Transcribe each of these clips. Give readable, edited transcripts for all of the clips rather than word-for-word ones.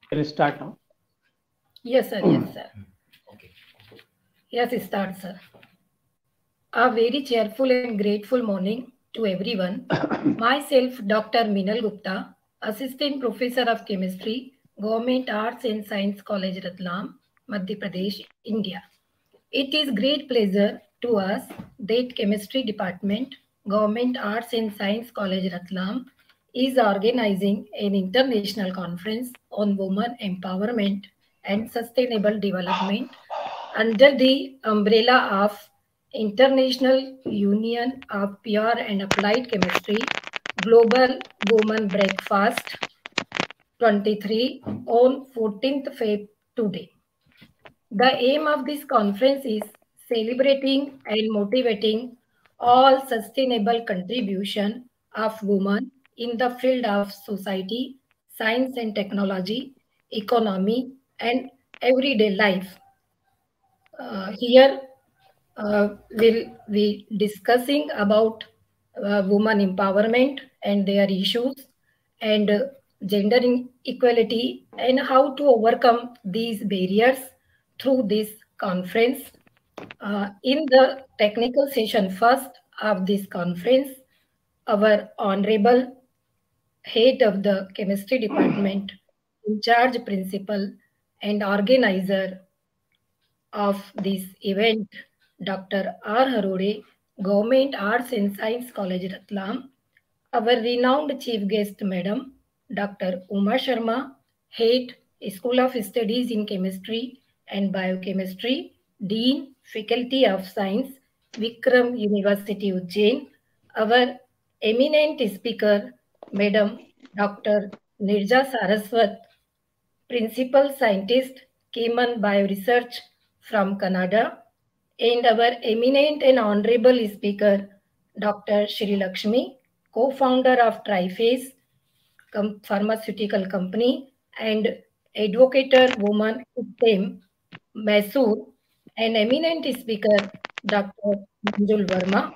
Can you start now? Yes, sir. Yes, sir. Okay. Yes, start, sir. A very cheerful and grateful morning to everyone. Myself, Dr. Minal Gupta, Assistant Professor of Chemistry, Government Arts and Science College, Ratlam, Madhya Pradesh, India. It is great pleasure to us that Chemistry Department, Government Arts and Science College, Ratlam, is organizing an international conference on women empowerment and sustainable development under the umbrella of International Union of Pure and Applied Chemistry Global Women Breakfast 23 on 14th Feb today. The aim of this conference is celebrating and motivating all sustainable contribution of women in the field of society, science and technology, economy, and everyday life. Here we'll be discussing about women empowerment and their issues and gender inequality and how to overcome these barriers through this conference. In the technical session first of this conference, our Honorable Head of the Chemistry Department, in charge principal and organizer of this event, Dr. R. Harode, Government Arts and Science College, Ratlam, our renowned chief guest, Madam Dr. Uma Sharma, Head, School of Studies in Chemistry and Biochemistry, Dean, Faculty of Science, Vikram University, Ujjain, our eminent speaker, Madam Dr. Nirja Saraswat, Principal Scientist, Cayman Bioresearch from Canada, and our eminent and honorable speaker, Dr. Shri Lakshmi, co-founder of Triphase Pharmaceutical Company and advocator woman STEM, Mysore, and eminent speaker, Dr. Manjul Verma,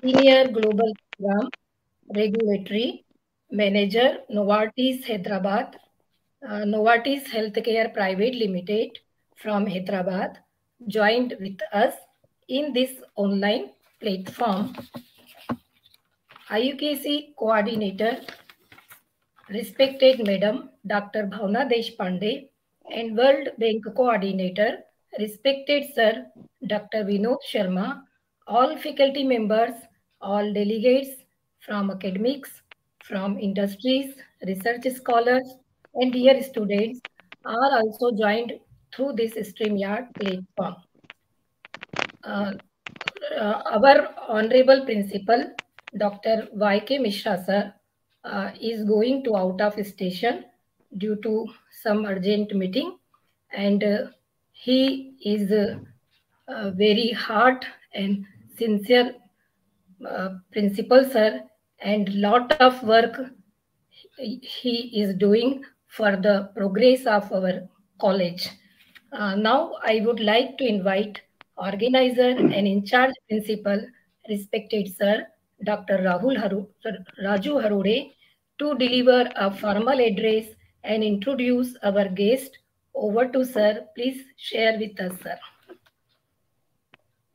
Senior Global Program Regulatory Manager, Novartis Hyderabad, Novartis Healthcare Private Limited from Hyderabad, joined with us in this online platform. IUPAC Coordinator, respected Madam Dr. Bhavna Deshpande, and World Bank Coordinator, respected Sir Dr. Vinod Sharma, all faculty members, all delegates from academics, from industries, research scholars, and dear students are also joined through this StreamYard platform. Our Honorable Principal, Dr. Y.K. Mishra sir, is going to out of station due to some urgent meeting, and he is very hard and sincere principal sir, and lot of work he is doing for the progress of our college. Now I would like to invite organizer and in charge principal, respected sir, Dr. Raju Harode, to deliver a formal address and introduce our guest. Over to sir. Please share with us, sir.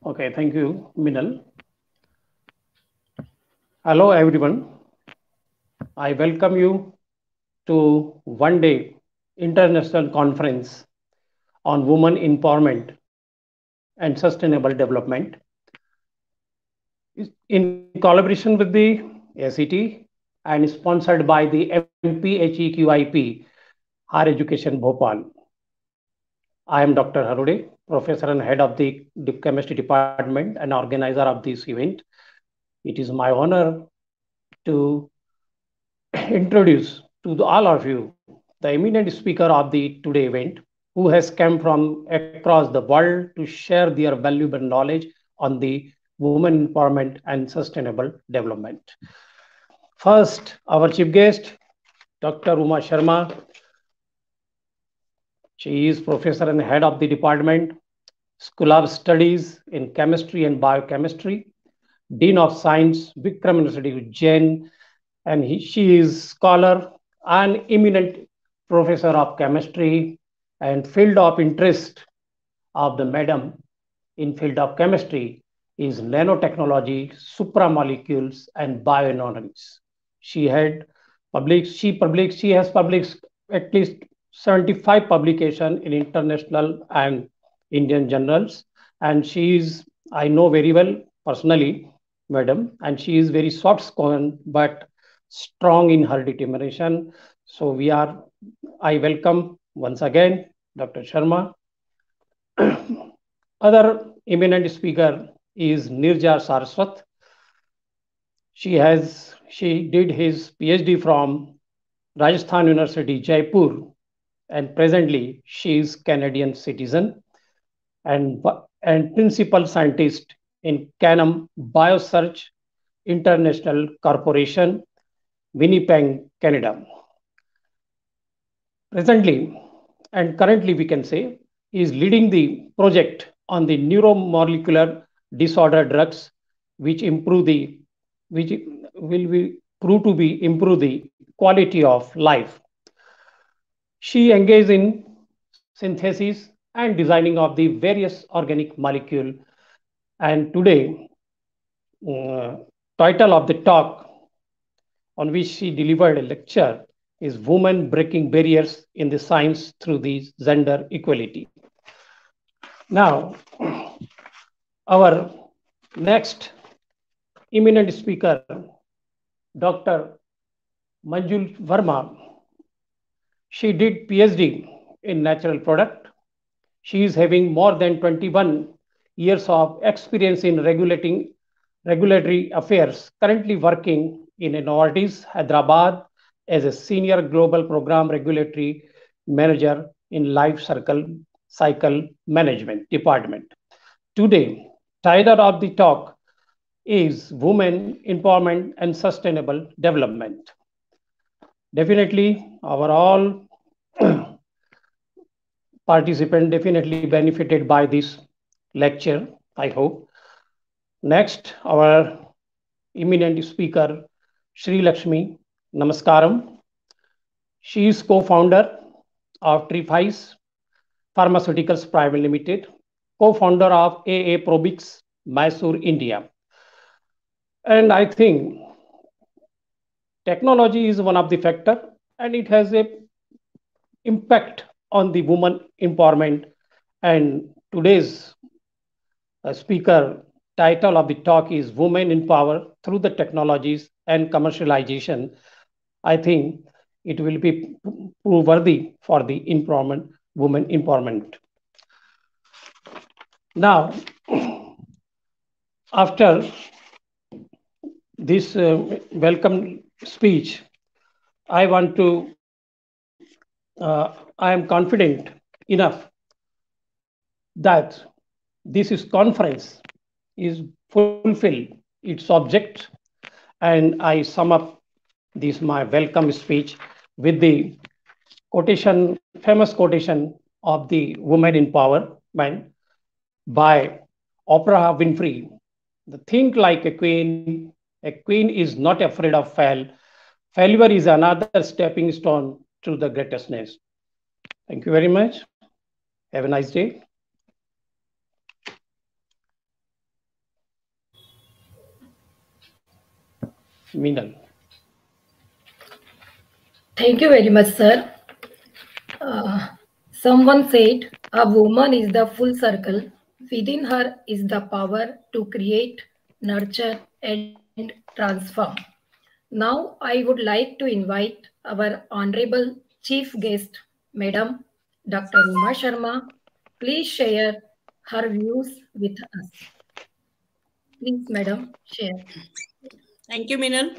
Okay, thank you, Minal. Hello, everyone. I welcome you to one-day international conference on women empowerment and sustainable development in collaboration with the ACT and sponsored by the MPHEQIP Higher Education Bhopal. I am Dr. Harode, professor and head of the chemistry department and organizer of this event. It is my honor to introduce to all of you the eminent speaker of the today event, who has come from across the world to share their valuable knowledge on the women empowerment and sustainable development. First, our chief guest, Dr. Uma Sharma. She is professor and head of the department, School of Studies in Chemistry and Biochemistry, Dean of Science, Vikram University, Ujjain, and she is scholar and eminent Professor of Chemistry, and field of interest of the madam in field of chemistry is nanotechnology, supramolecules, and bioenergies. She had she has published at least 75 publications in international and Indian journals, and she is, I know very well personally, madam, and she is very soft spoken but strong in her determination. So I welcome once again Dr. Sharma. Other eminent speaker is Nirja Saraswat. She did his PhD from Rajasthan University, Jaipur, and presently she is Canadian citizen and, and principal scientist in Canem Biosearch International Corporation, Winnipeg, Canada. Presently and currently, we can say, he is leading the project on the neuromolecular disorder drugs, which improve the which will be prove to be improve the quality of life. She engaged in synthesis and designing of the various organic molecule. And today, uh, title of the talk on which she delivered a lecture is Women Breaking Barriers in the Science Through the Gender Equality. Now, our next eminent speaker, Dr. Manjul Verma, she did PhD in natural product. She is having more than 21 years of experience in regulatory affairs, currently working in Novartis, Hyderabad as a senior global program regulatory manager in life cycle management department. Today, title of the talk is Women Empowerment and Sustainable Development. Definitely, our all participants definitely benefited by this lecture, I hope. Next, our eminent speaker, Sri Lakshmi Namaskaram. She is co-founder of Trifais Pharmaceuticals Private Limited, co-founder of AA Probix, Mysore, India. And I think technology is one of the factor, and it has a impact on the woman empowerment. And today's speaker title of the talk is Women in Power Through the Technologies and Commercialization. I think it will be worthy for the women empowerment. Now, after this welcome speech, I want to, I am confident enough that this is conference is fulfill its object, and I sum up this my welcome speech with the famous quotation of the woman empowerment by Oprah Winfrey. The think like a queen is not afraid of failure is another stepping stone to the greatness. Thank you very much. Have a nice day. Meenal. Thank you very much, sir. Someone said, a woman is the full circle. Within her is the power to create, nurture, and transform. Now, I would like to invite our Honorable Chief Guest, Madam Dr. Uma Sharma. Please share her views with us. Please, Madam, share. Thank you, Meenal.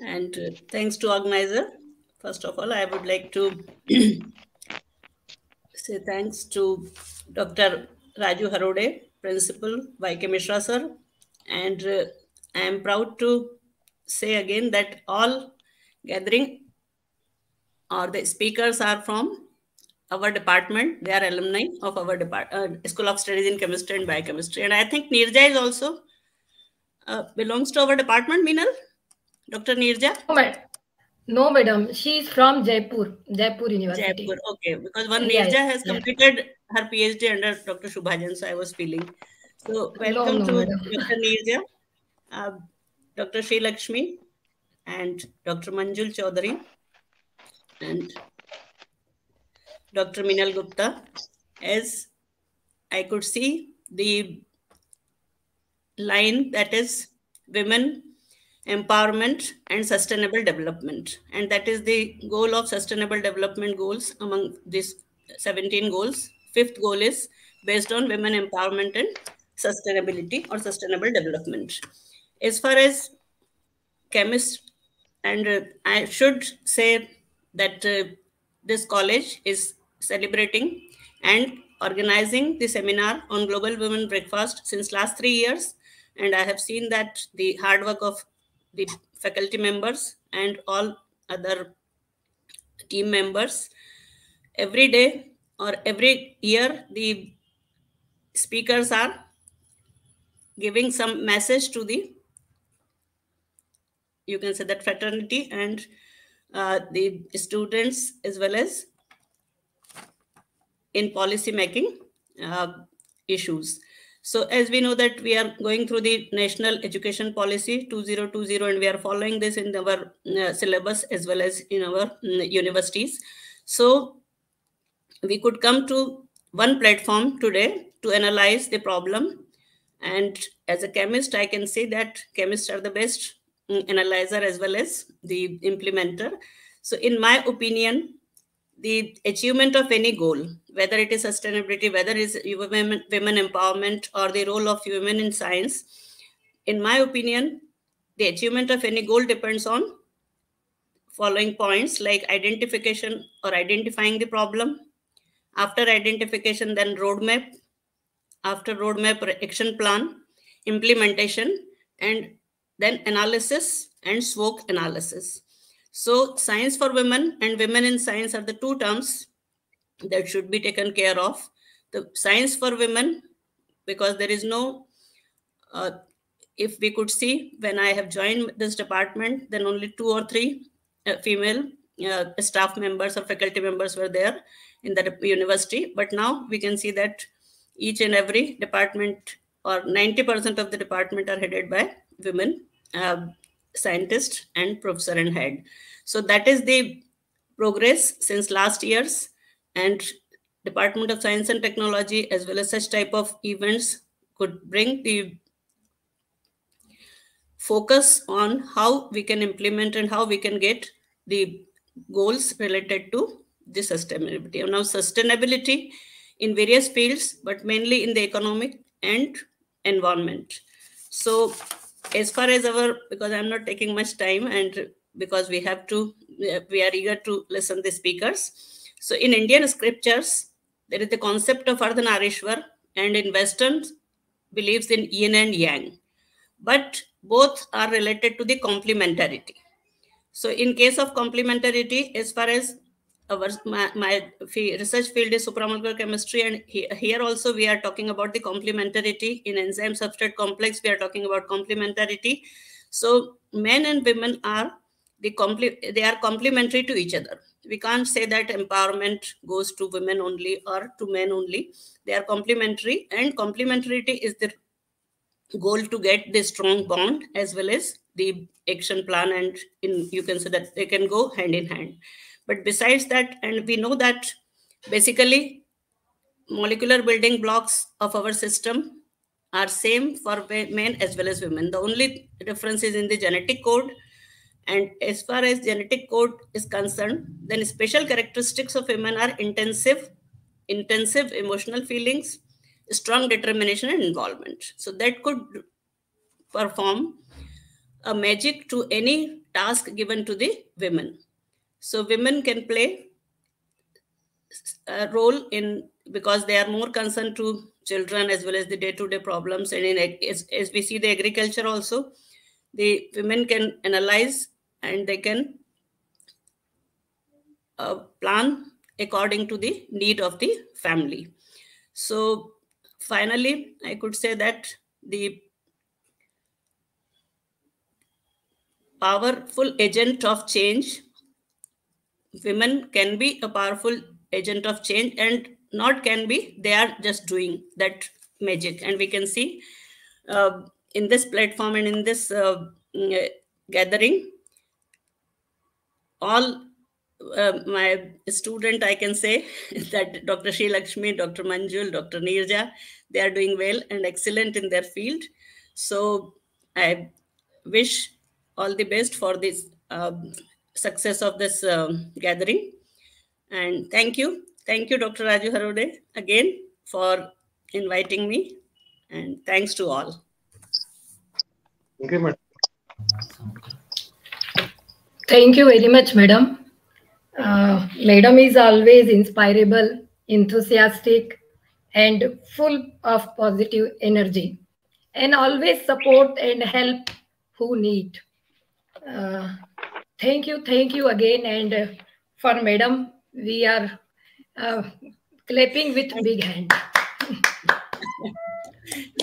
And thanks to organizer. First of all, I would like to say thanks to Dr. Raju Harode, Principal, Y.K. Mishra sir. And I am proud to say again that all gathering or the speakers are from our department. They are alumni of our School of Studies in Chemistry and Biochemistry. And I think Nirja is also belongs to our department, Meenal? Dr. Nirja? No, madam. She is from Jaipur, Jaipur University. Jaipur. Okay, because one Yes, Nirja has yeah. completed her PhD under Dr. Shubhajan, so I was feeling. So No, welcome no, to madam. Dr. Nirja, uh, Dr. Sri Lakshmi, and Dr. Manjul Chaudhary, and Dr. Minal Gupta. As I could see the line, that is women empowerment and sustainable development, and that is the goal of sustainable development goals. Among these 17 goals, fifth goal is based on women empowerment and sustainability or sustainable development. As far as chemist, and I should say that this college is celebrating and organizing the seminar on global women breakfast since last 3 years, and I have seen that the hard work of the faculty members and all other team members. Every day or every year, the speakers are giving some message to the, you can say that, fraternity and the students, as well as in policy making issues. So as we know that we are going through the National Education Policy 2020, and we are following this in our syllabus as well as in our universities. So we could come to one platform today to analyze the problem. And as a chemist, I can say that chemists are the best analyzer as well as the implementer. So in my opinion, the achievement of any goal, whether it is sustainability, whether it is women empowerment, or the role of women in science, in my opinion, the achievement of any goal depends on following points, like identification or identifying the problem. After identification, then roadmap. After roadmap, action plan, implementation, and then analysis and SWOT analysis. So science for women and women in science are the two terms that should be taken care of. The science for women, because there is no, if we could see, when I have joined this department, then only 2 or 3 female staff members or faculty members were there in the university. But now we can see that each and every department, or 90% of the department, are headed by women scientists and professor and head. So that is the progress since last years. And Department of Science and Technology, as well as such type of events, could bring the focus on how we can implement and how we can get the goals related to the sustainability. Now, sustainability in various fields, but mainly in the economic and environment. So as far as our, because I'm not taking much time, and because we are eager to listen the speakers. So in Indian scriptures, there is the concept of Ardhanarishwar, and in Western believes in yin and yang, but both are related to the complementarity. So in case of complementarity, as far as my research field is supramolecular chemistry, and here also we are talking about the complementarity. In enzyme substrate complex, we are talking about complementarity. So men and women are they are complementary to each other. We can't say that empowerment goes to women only or to men only. They are complementary, and complementarity is the goal to get the strong bond as well as the action plan, and you can say that they can go hand in hand. But besides that, and we know that basically molecular building blocks of our system are same for men as well as women. The only difference is in the genetic code. And as far as genetic code is concerned, then special characteristics of women are intensive emotional feelings, strong determination and involvement. So that could perform a magic to any task given to the women. So women can play a role in, because they are more concerned to children as well as the day-to-day problems. And as we see the agriculture also, the women can analyze and they can plan according to the need of the family. So finally, I could say that the powerful agent of change women can be a powerful agent of change, and not can be, they are just doing that magic. And we can see in this platform and in this gathering, all my student, I can say that Dr. Sri Lakshmi, Dr. Manjul, Dr. Neerja, they are doing well and excellent in their field. So I wish all the best for this success of this gathering. And thank you, Dr. Raju Harode, again for inviting me. And thanks to all. Thank you, madam. Thank you very much, madam. Madam is always inspirable, enthusiastic, and full of positive energy, and always support and help who need. Thank you again. And for madam, we are clapping with big hand.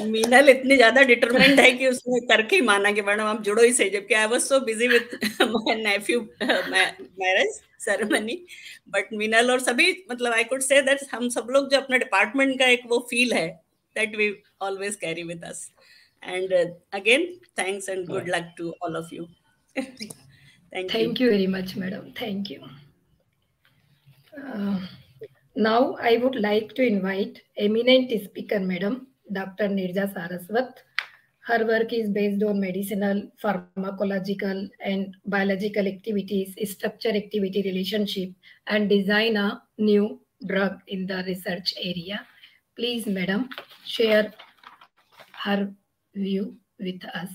Meenal इतनी ज्यादा determinant है कि उसने करके ही माना कि madam आप जुड़ो ही सही, जबकि I was so busy with my Neiphiu marriage ceremony. But Meenal और सभी, मतलब आई कुड से दैट हम सब लोग जो अपना डिपार्टमेंट का एक वो फील है, that we always carry with us. And again thanks and good luck to all of you. Thank you very much, madam. Thank you. Now I would like to invite eminent speaker, madam, Dr. Neerja Saraswat. Her work is based on medicinal, pharmacological, and biological activities, structure activity relationship, and design a new drug in the research area. Please, madam, share her view with us.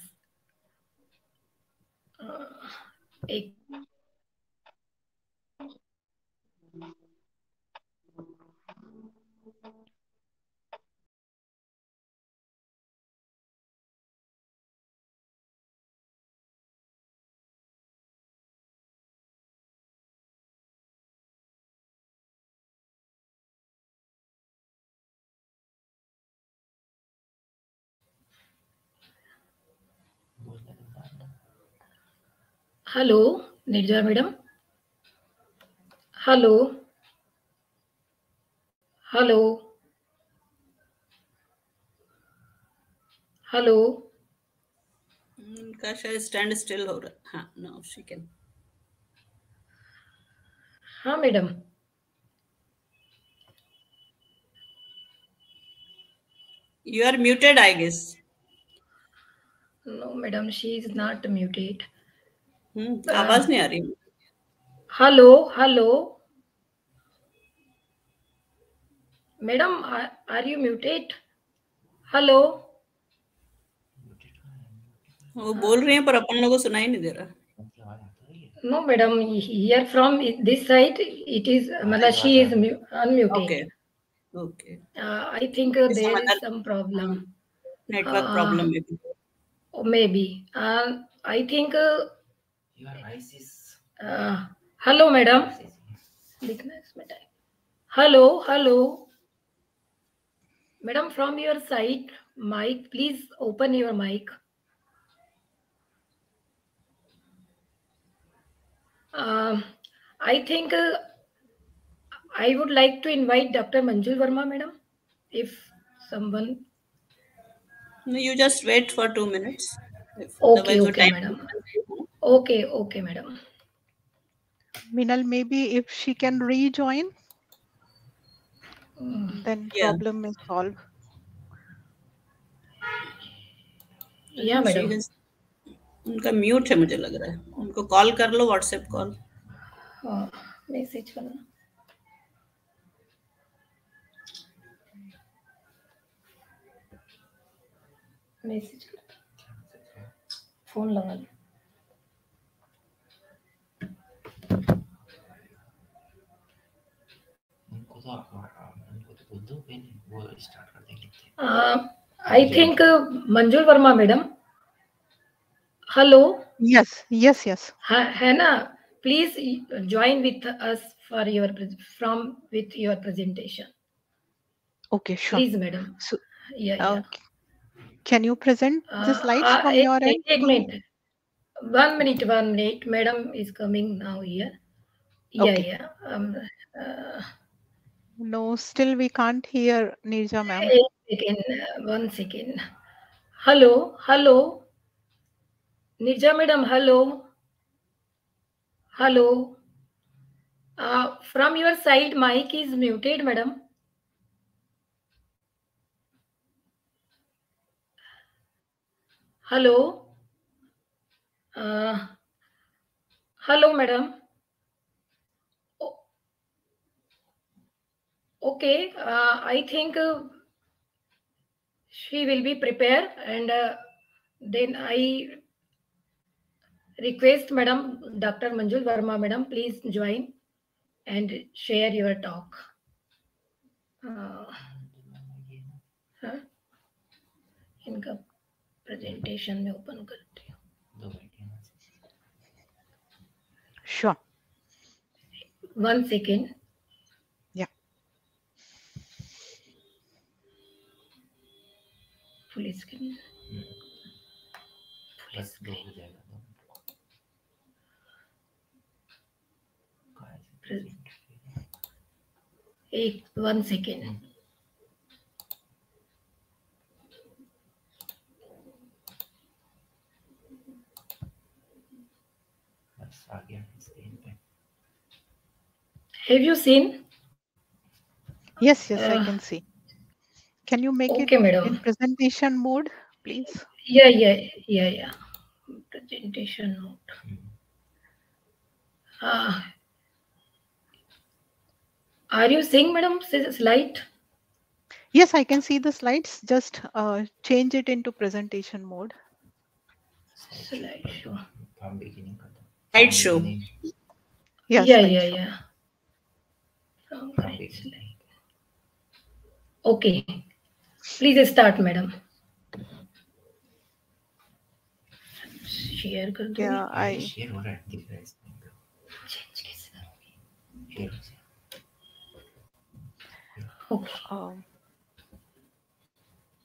Hello, Neerja madam. Hello. Hello. Hello. उनका शायद stand still हो रहा. हाँ, now she can. हाँ madam. You are muted, I guess. No, madam, she is not muted. आवाज नहीं आ रही. Hello, hello. Madam, are you muted? Hello. वो बोल रही हैं पर अपन लोगों को सुनाई नहीं दे रहा. No, madam. Here from this side, it is. She is unmuted. Okay. Okay. I think there is some problem. Network problem maybe. Maybe. I think. Hello, madam. Hello, hello. Madam, from your side, mic, please open your mic. I think I would like to invite Dr. Manjul Verma, madam, if someone. No, you just wait for 2 minutes. Okay, madam. Okay, madam. Minal, maybe if she can rejoin, then problem is solved. Yeah, madam. उनका mute है मुझे लग रहा है. उनको call कर लो, WhatsApp call. Message करना. Message कर. फोन लगा लो. I think Manjul Verma, madam. Hello. Yes. Hannah, please join with us for your presentation. Okay, sure. Please, madam. So, yeah. Can you present the slides from your end? 1 minute. 1 minute. Madam is coming now here. Okay. Yeah. Uh, No, still we can't hear Nirja ma'am. one second. Hello. Nirja madam, hello. From your side, mic is muted, madam. Hello. Uh, hello, madam. O- Okay, I think she will be prepared, and then I request Madam Dr. Manjul Verma, Madam, please join and share your talk. हाँ, इनका presentation में open करती हूँ. Sure. 1 second. Yeah. Full screen. Full screen. 1 second. Have you seen? Yes, I can see. Can you make Okay, it madam. in presentation mode, please? Yeah. Presentation mode. Are you seeing, madam, slide? Yes, I can see the slides. Just change it into presentation mode. Slideshow. Slideshow. Yes. Yeah. Okay. Please start, madam. Share कर दूँगी. Yeah, I. Okay.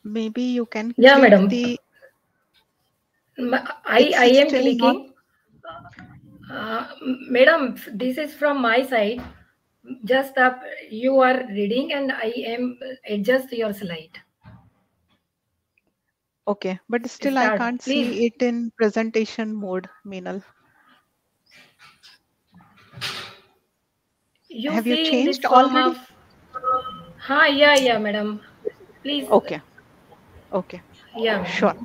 Maybe you can Yeah, click madam. the. I am still clicking. Madam, this is from my side. Just up, you are reading and I am adjust your slide. Okay, but still I Start, can't please. see it in presentation mode, Meenal. Have you see in changed this form already? Yeah, madam. Please. Okay. Yeah, madam. Sure.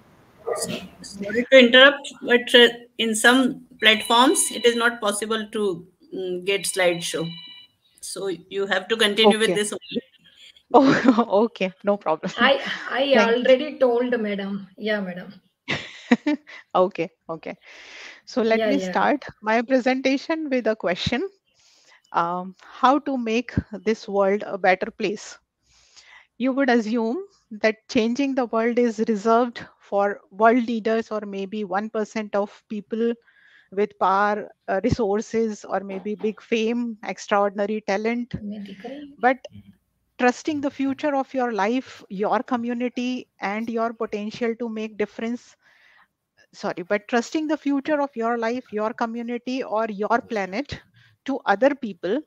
Sorry to interrupt, but in some platforms it is not possible to get slideshow. So you have to continue with this only. Oh, okay, no problem. I Thank already told madam. Yeah, madam. Okay. So let me Yeah. start my presentation with a question. How to make this world a better place? You would assume that changing the world is reserved for world leaders or maybe 1% of people with power, resources, or maybe big fame, extraordinary talent. मैं दिख रही हूँ? But trusting the future of your life, your community, and your potential to make difference. But trusting the future of your life, your community, or your planet to other people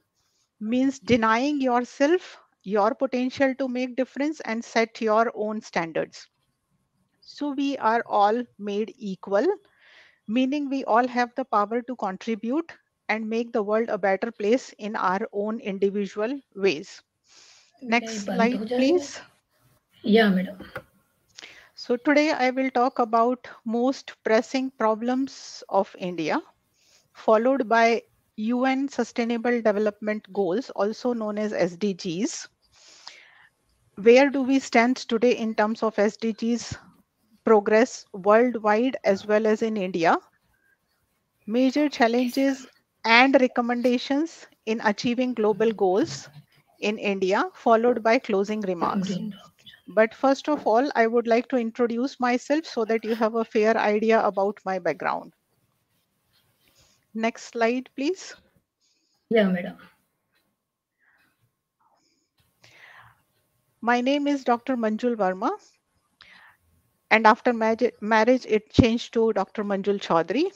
means denying yourself your potential to make difference and set your own standards. So we are all made equal, meaning we all have the power to contribute and make the world a better place in our own individual ways. Next बंद slide, हो जाएगा. please. Yeah, madam. So today I will talk about most pressing problems of India, followed by UN Sustainable Development Goals, also known as SDGs. Where do we stand today in terms of SDGs progress worldwide as well as in India? Major challenges and recommendations in achieving global goals in India, followed by closing remarks. But first of all, I would like to introduce myself so that you have a fair idea about my background. Next slide, please. Yeah, madam. My name is Dr. Manjul Verma, and after marriage, it changed to Dr. Manjul Chaudhary.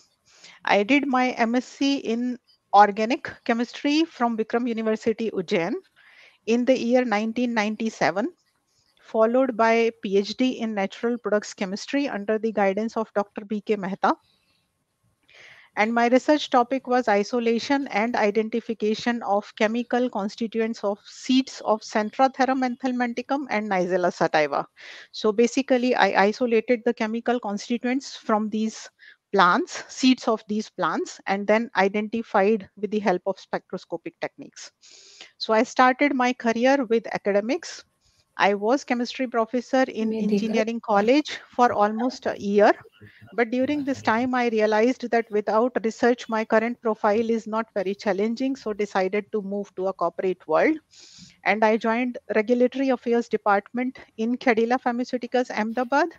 I did my MSc in organic chemistry from Vikram University, Ujjain in the year 1997, followed by PhD in natural products chemistry under the guidance of Dr. B.K. Mehta. And my research topic was isolation and identification of chemical constituents of seeds of Centrathera menthelmenticum and Nigella sativa. So basically, I isolated the chemical constituents from these plants, seeds of these plants, and then identified with the help of spectroscopic techniques. So I started my career with academics. I was chemistry professor in engineering college for almost a year. But during this time, I realized that without research, my current profile is not very challenging. So decided to move to a corporate world. And I joined Regulatory Affairs Department in Cadila Pharmaceuticals, Ahmedabad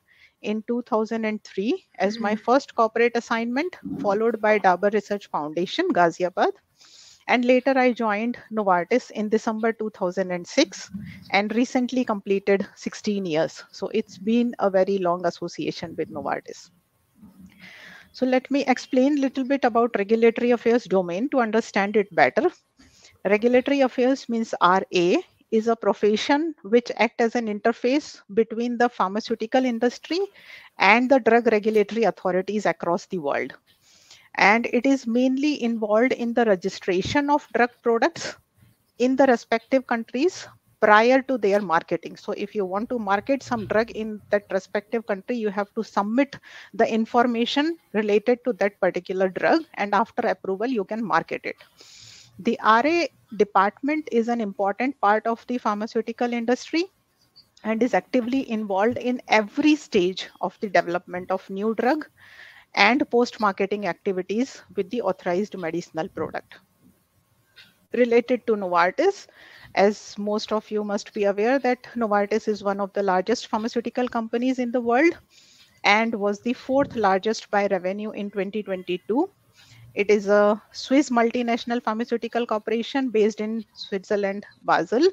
in 2003 as my first corporate assignment, followed by Dabur Research Foundation, Ghaziabad. And later I joined Novartis in December 2006 and recently completed 16 years. So it's been a very long association with Novartis. So let me explain a little bit about regulatory affairs domain to understand it better. Regulatory affairs means RA is a profession which acts as an interface between the pharmaceutical industry and the drug regulatory authorities across the world. And it is mainly involved in the registration of drug products in the respective countries prior to their marketing. So if you want to market some drug in that respective country, you have to submit the information related to that particular drug, and after approval, you can market it. The RA department is an important part of the pharmaceutical industry and is actively involved in every stage of the development of new drug and post-marketing activities with the authorized medicinal product. Related to Novartis, as most of you must be aware that Novartis is one of the largest pharmaceutical companies in the world and was the fourth largest by revenue in 2022. It is a Swiss multinational pharmaceutical corporation based in Switzerland, Basel,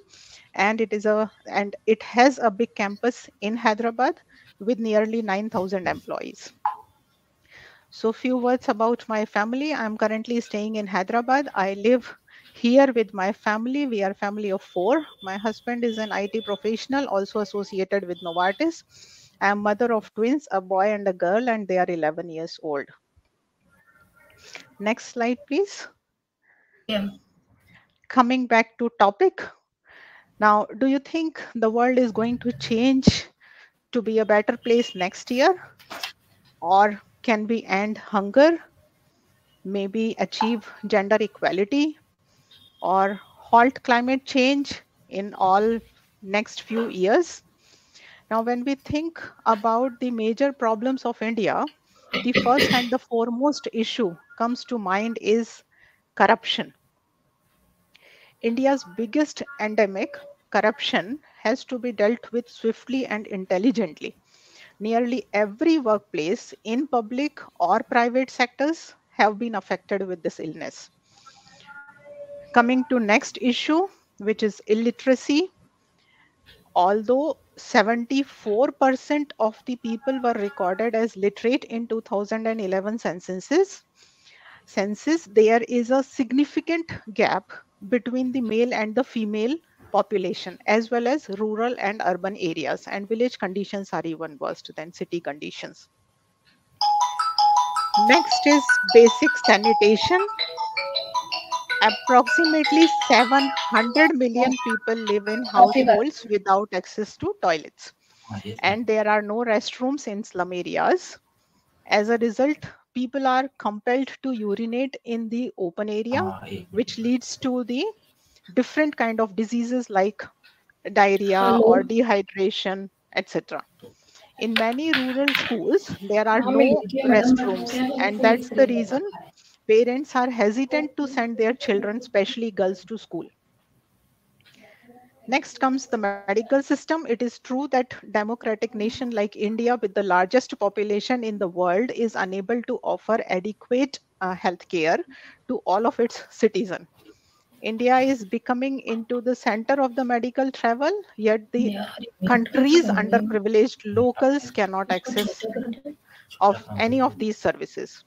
and it has a big campus in Hyderabad with nearly 9,000 employees. So few words about my family. I'm currently staying in Hyderabad. I live here with my family. We are a family of 4. My husband is an IT professional, also associated with Novartis. I am mother of twins, a boy and a girl, and they are 11 years old. Next slide, please. Yeah. Coming back to topic. Now, do you think the world is going to change to be a better place next year? Or can we end hunger? Maybe achieve gender equality? Or halt climate change in all next few years? Now, when we think about the major problems of India, the first and the foremost issue comes to mind is corruption. India's biggest endemic, corruption, has to be dealt with swiftly and intelligently. Nearly every workplace in public or private sectors have been affected with this illness. Coming to next issue, which is illiteracy. Although 74% of the people were recorded as literate in 2011 census, there is a significant gap between the male and the female population, as well as rural and urban areas, and village conditions are even worse than city conditions. Next is basic sanitation. Approximately 700 million people live in households without access to toilets, and there are no restrooms in slum areas. As a result, people are compelled to urinate in the open area, which leads to the different kind of diseases like diarrhea or dehydration, etc. In many rural schools, there are no restrooms, and that's the reason parents are hesitant to send their children, especially girls, to school. Next comes the medical system. It is true that democratic nation like India, with the largest population in the world, is unable to offer adequate health care to all of its citizens. India is becoming into the center of the medical travel, yet the country's underprivileged locals cannot access of any of these services.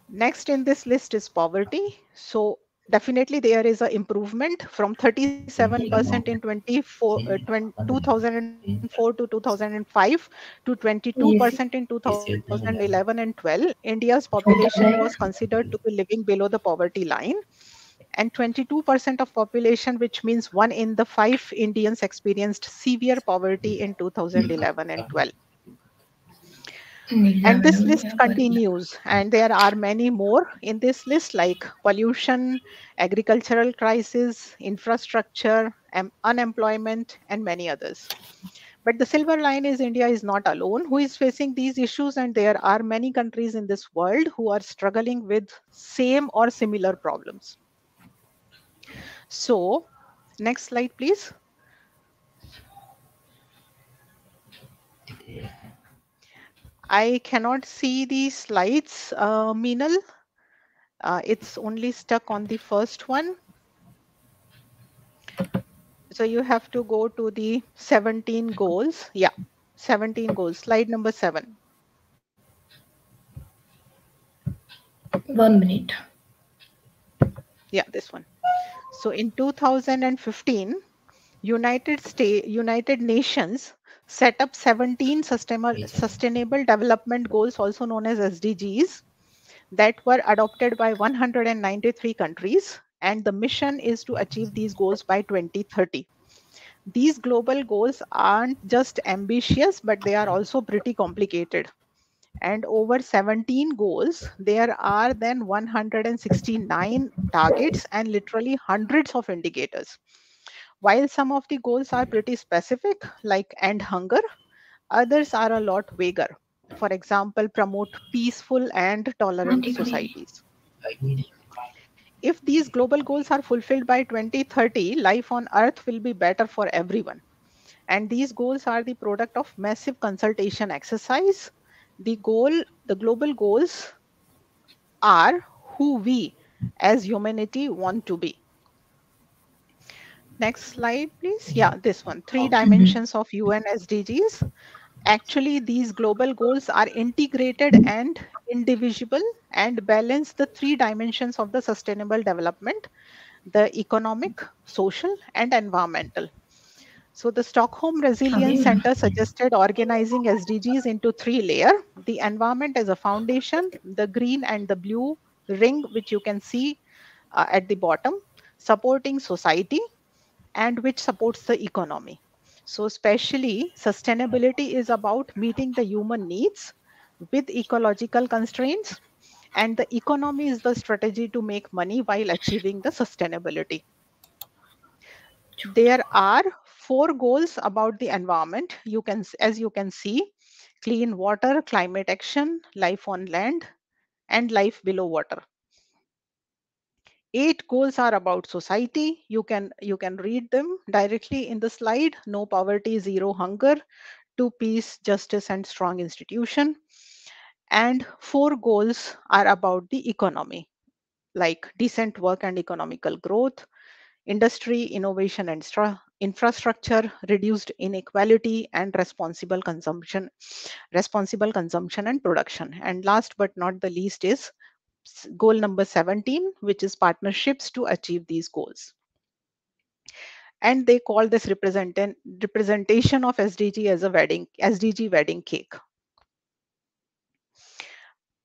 Next in this list is poverty. So definitely there is an improvement from 37% in 2004 to 2005 to 22% in 2011 and 12. India's population was considered to be living below the poverty line, and 22% of population, which means 1 in the 5 Indians, experienced severe poverty in 2011 and 12. And this list continues, and there are many more in this list, like pollution, agricultural crisis, infrastructure, unemployment, and many others. But the silver line is India is not alone who is facing these issues, and there are many countries in this world who are struggling with same or similar problems. So, next slide, please. I cannot see the slides, Meenal. It's only stuck on the first one. So you have to go to the 17 goals. Yeah, 17 goals, slide number 7. 1 minute. Yeah, this one. So in 2015, United Nations set up 17 sustainable development goals, also known as SDGs, that were adopted by 193 countries. And the mission is to achieve these goals by 2030. These global goals aren't just ambitious, but they are also pretty complicated. And over 17 goals, there are then 169 targets and literally hundreds of indicators. While some of the goals are pretty specific, like end hunger, others are a lot vaguer. For example, promote peaceful and tolerant societies. If these global goals are fulfilled by 2030, life on Earth will be better for everyone. And these goals are the product of massive consultation exercise. The global goals are who we as humanity want to be. Next slide, please. Yeah, this one, 3 dimensions of UN SDGs. Actually, these global goals are integrated and indivisible and balance the 3 dimensions of the sustainable development: the economic, social, and environmental. So the Stockholm Resilience Center suggested organizing SDGs into 3 layers: the environment as a foundation, the green and the blue ring, which you can see at the bottom, supporting society, and which supports the economy. So especially sustainability is about meeting the human needs with ecological constraints, and the economy is the strategy to make money while achieving the sustainability. There are 4 goals about the environment. As you can see, clean water, climate action, life on land, and life below water. 8 goals are about society. You can read them directly in the slide. No poverty, zero hunger, to peace, justice, and strong institution. And 4 goals are about the economy, like decent work and economical growth, industry, innovation and infrastructure, reduced inequality, and responsible consumption and production. And last but not the least is goal number 17, which is partnerships to achieve these goals. And they call this representation of SDG as a SDG wedding cake.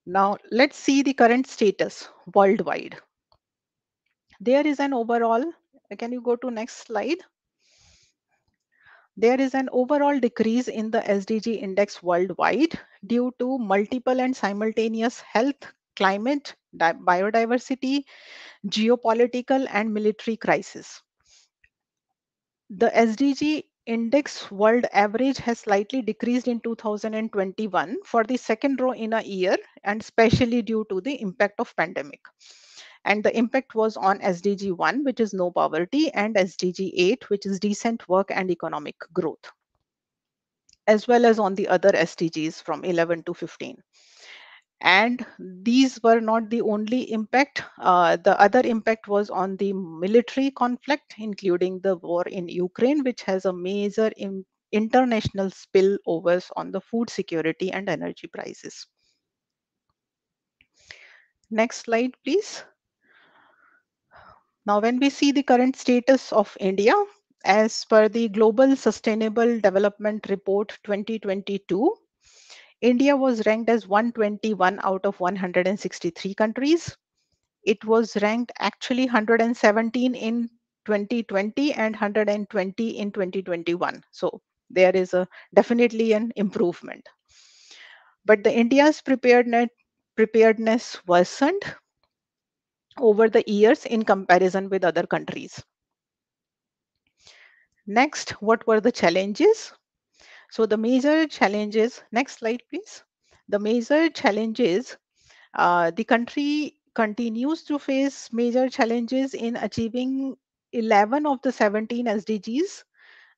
Now let's see the current status worldwide. There is an overall, can you go to next slide? There is an overall decrease in the SDG index worldwide due to multiple and simultaneous health, climate, biodiversity, geopolitical, and military crisis. The SDG index world average has slightly decreased in 2021 for the second row in a year, and especially due to the impact of pandemic. And the impact was on SDG 1, which is no poverty, and SDG 8, which is decent work and economic growth, as well as on the other SDGs from 11 to 15. And these were not the only impact. The other impact was on the military conflict, including the war in Ukraine, which has a major international spillovers on the food security and energy prices. Next slide, please. Now, when we see the current status of India, as per the Global Sustainable Development Report 2022, India was ranked as 121 out of 163 countries. It was ranked actually 117 in 2020 and 120 in 2021. So there is definitely an improvement. But the India's preparedness worsened over the years in comparison with other countries. Next, what were the challenges? So the major challenges, next slide please. The major challenges, the country continues to face major challenges in achieving 11 of the 17 SDGs,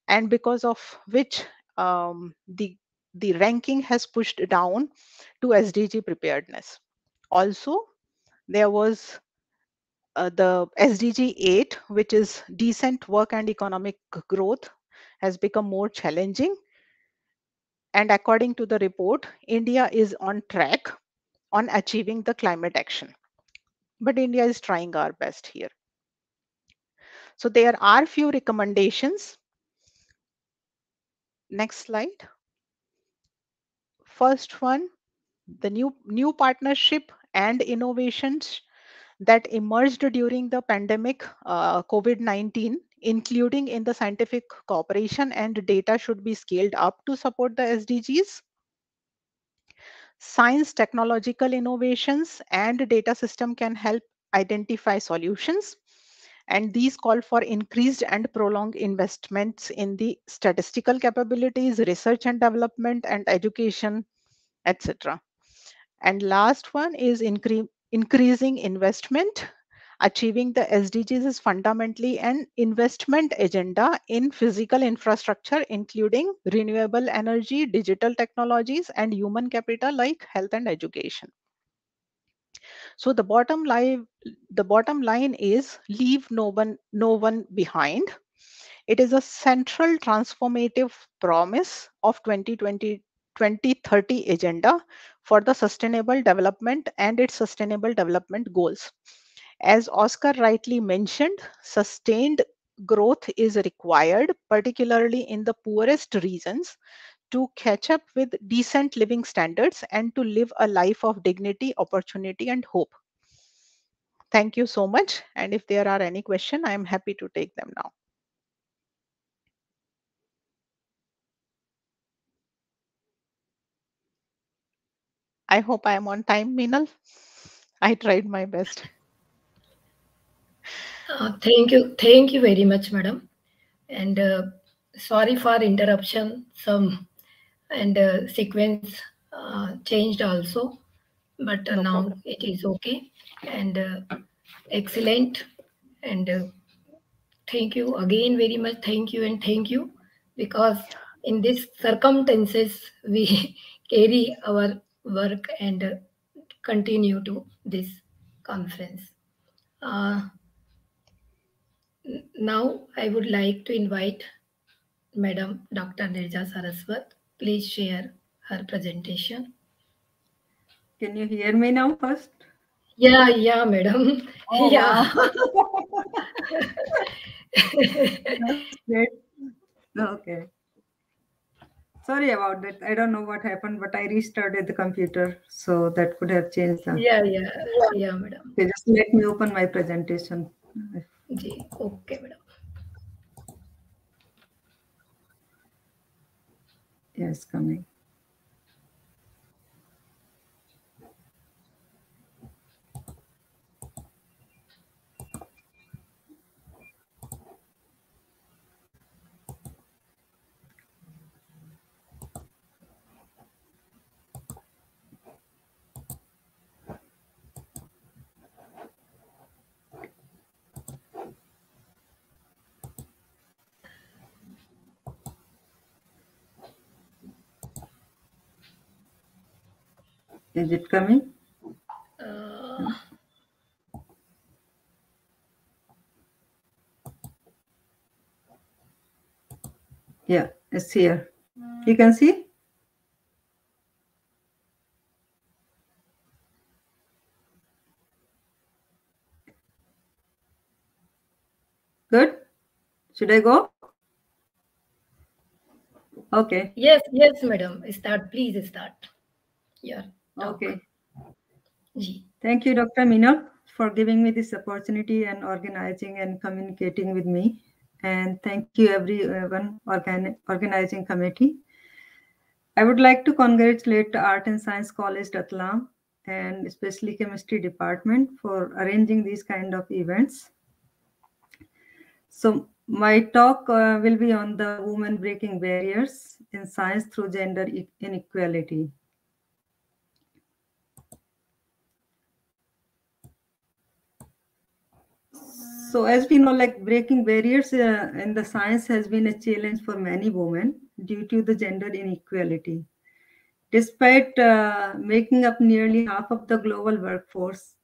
and because of which the ranking has pushed down to SDG preparedness. Also, there was the SDG 8, which is decent work and economic growth, has become more challenging. And according to the report, India is on track on achieving the climate action. But India is trying our best here. So there are few recommendations. Next slide. First one, the new partnership and innovations that emerged during the pandemic COVID-19, including in the scientific cooperation and data, should be scaled up to support the SDGs. Science, technological innovations, and data system can help identify solutions. And these call for increased and prolonged investments in the statistical capabilities, research and development, and education, etc. And last one is increasing investment. Achieving the SDGs is fundamentally an investment agenda in physical infrastructure, including renewable energy, digital technologies, and human capital like health and education. So the bottom line is leave no one behind. It is a central transformative promise of 2030 agenda for the sustainable development and its sustainable development goals. As Oscar rightly mentioned, sustained growth is required, particularly in the poorest regions, to catch up with decent living standards and to live a life of dignity, opportunity, and hope. Thank you so much. And if there are any questions, I am happy to take them now. I hope I am on time, Meenal. I tried my best. Thank you very much, madam. And sorry for interruption. Some and sequence changed also, but No now problem. it is okay and excellent. And thank you again very much. Thank you and thank you, because in these circumstances we carry our work and continue to this conference. Now I would like to invite Madam Dr. Nirja Saraswat. Please share her presentation. Can you hear me now first? Yeah, madam. Oh, yeah. wow. That's great. Okay. Sorry about that. I don't know what happened, but I restarted the computer, so that could have changed the... Yeah, madam. Okay, just let me open my presentation. Okay, madam. Yes, coming. Is it coming? Yeah, it's here. You can see? Should I go? Okay. Yes, madam. Start, please start. Yeah. Okay. Ji. Thank you, Dr. Meenal, for giving me this opportunity and organizing and communicating with me. And thank you, everyone, organizing committee. I would like to congratulate Art and Science College Ratlam and especially Chemistry Department for arranging these kind of events. So my talk will be on the women breaking barriers in science through gender inequality. So as we know, like breaking barriers in the science has been a challenge for many women due to the gender inequality. Despite making up nearly half of the global workforce,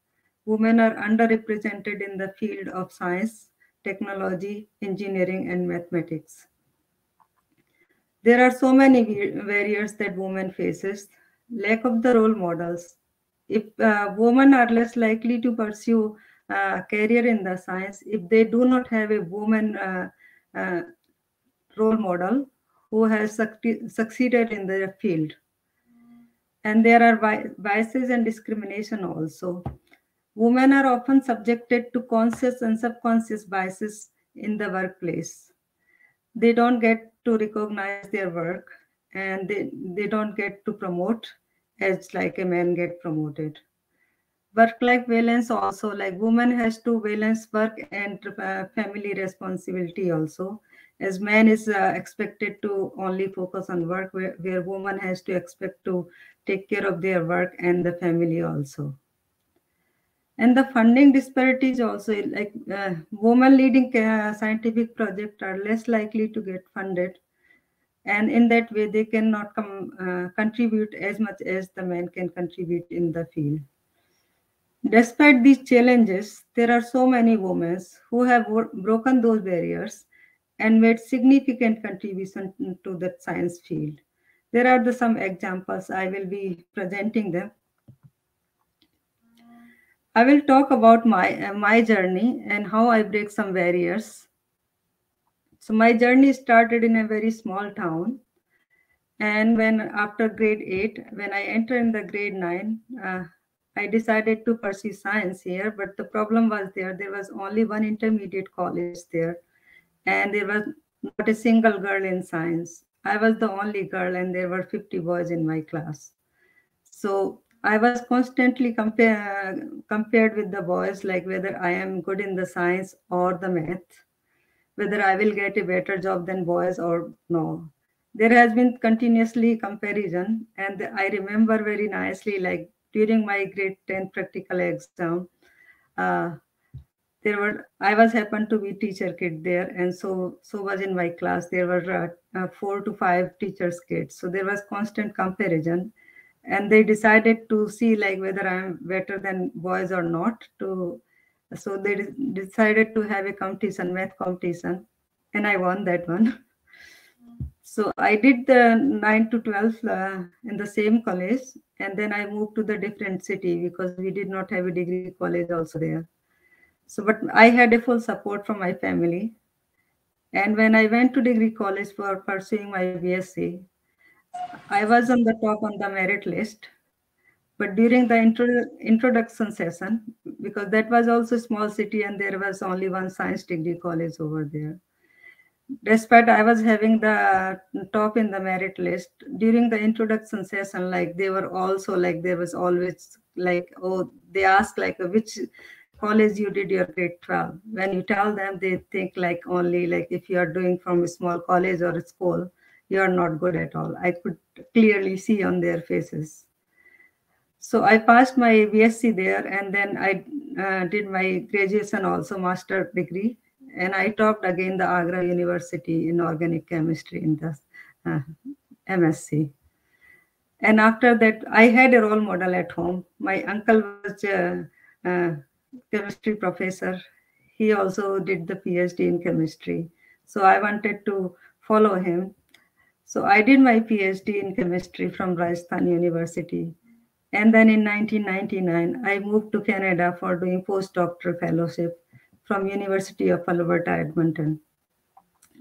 women are underrepresented in the field of science, technology, engineering, and mathematics. There are so many barriers that women faces. Lack of the role models. If women are less likely to pursue a career in the science, if they do not have a woman role model who has succeeded in their field. And there are biases and discrimination also. Women are often subjected to conscious and subconscious biases in the workplace. They don't get to recognize their work, and they don't get to promote as like a man get promoted. Work-life balance also, like woman has to balance work and family responsibility also, as man is expected to only focus on work, where woman has to expect to take care of their work and the family also. And the funding disparities also, like women leading scientific projects are less likely to get funded, and in that way they cannot contribute as much as the men can contribute in the field. Despite these challenges, there are so many women who have broken those barriers and made significant contribution to the science field. There are some examples. I will be presenting them. I will talk about my journey and how I break some barriers. So my journey started in a very small town. And when after grade 8, when I entered in the grade 9, I decided to pursue science here, but the problem was there was only one intermediate college there, and there was not a single girl in science. I was the only girl, and there were 50 boys in my class. So I was constantly compared with the boys, like whether I am good in the science or the math, whether I will get a better job than boys or no. There has been continuously comparison, and I remember very nicely, like during my grade 10 practical exam, I was happened to be teacher kid there, and so was in my class. There were 4 to 5 teachers kids, so there was constant comparison, and they decided to see like whether I'm better than boys or not. So they decided to have a competition, math competition, and I won that one. So I did the 9 to 12 in the same college, and then I moved to the different city because we did not have a degree college also there. So, but I had a full support from my family. And when I went to degree college for pursuing my BSc, I was on the top on the merit list. But during the introduction session, because that was also a small city and there was only one science degree college over there. Despite I was having the top in the merit list, during the introduction session, like they were also like, there was always like, oh, they ask like which college you did your grade 12. When you tell them, they think like only like if you are doing from a small college or a school, you are not good at all. I could clearly see on their faces. So I passed my BSc there, and then I did my graduation also, master degree, and I topped again the Agra University in organic chemistry in the MSc. And after that, I had a role model at home. My uncle was a chemistry professor. He also did the PhD in chemistry. So I wanted to follow him. So I did my PhD in chemistry from Rajasthan University. And then in 1999, I moved to Canada for doing postdoctoral fellowship from University of Alberta, Edmonton.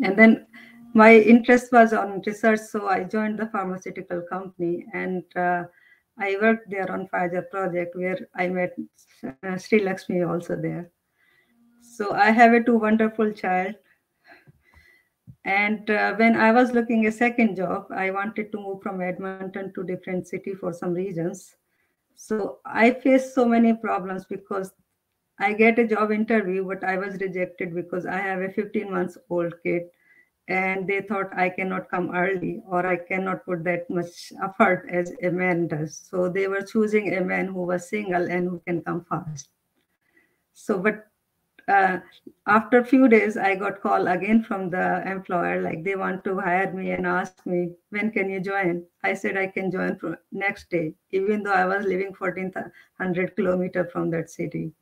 And then my interest was on research, so I joined the pharmaceutical company, and I worked there on Pfizer project where I met Sri Lakshmi also there. So I have a 2 wonderful child. And when I was looking a second job, I wanted to move from Edmonton to different city for some reasons. So I faced so many problems because I get a job interview, but I was rejected because I have a 15 months old kid, and they thought I cannot come early or I cannot put that much effort as a man does. So they were choosing a man who was single and who can come fast. So, but after a few days, I got call again from the employer, like they want to hire me and ask me, when can you join? I said I can join from next day, even though I was living 1400 kilometers from that city.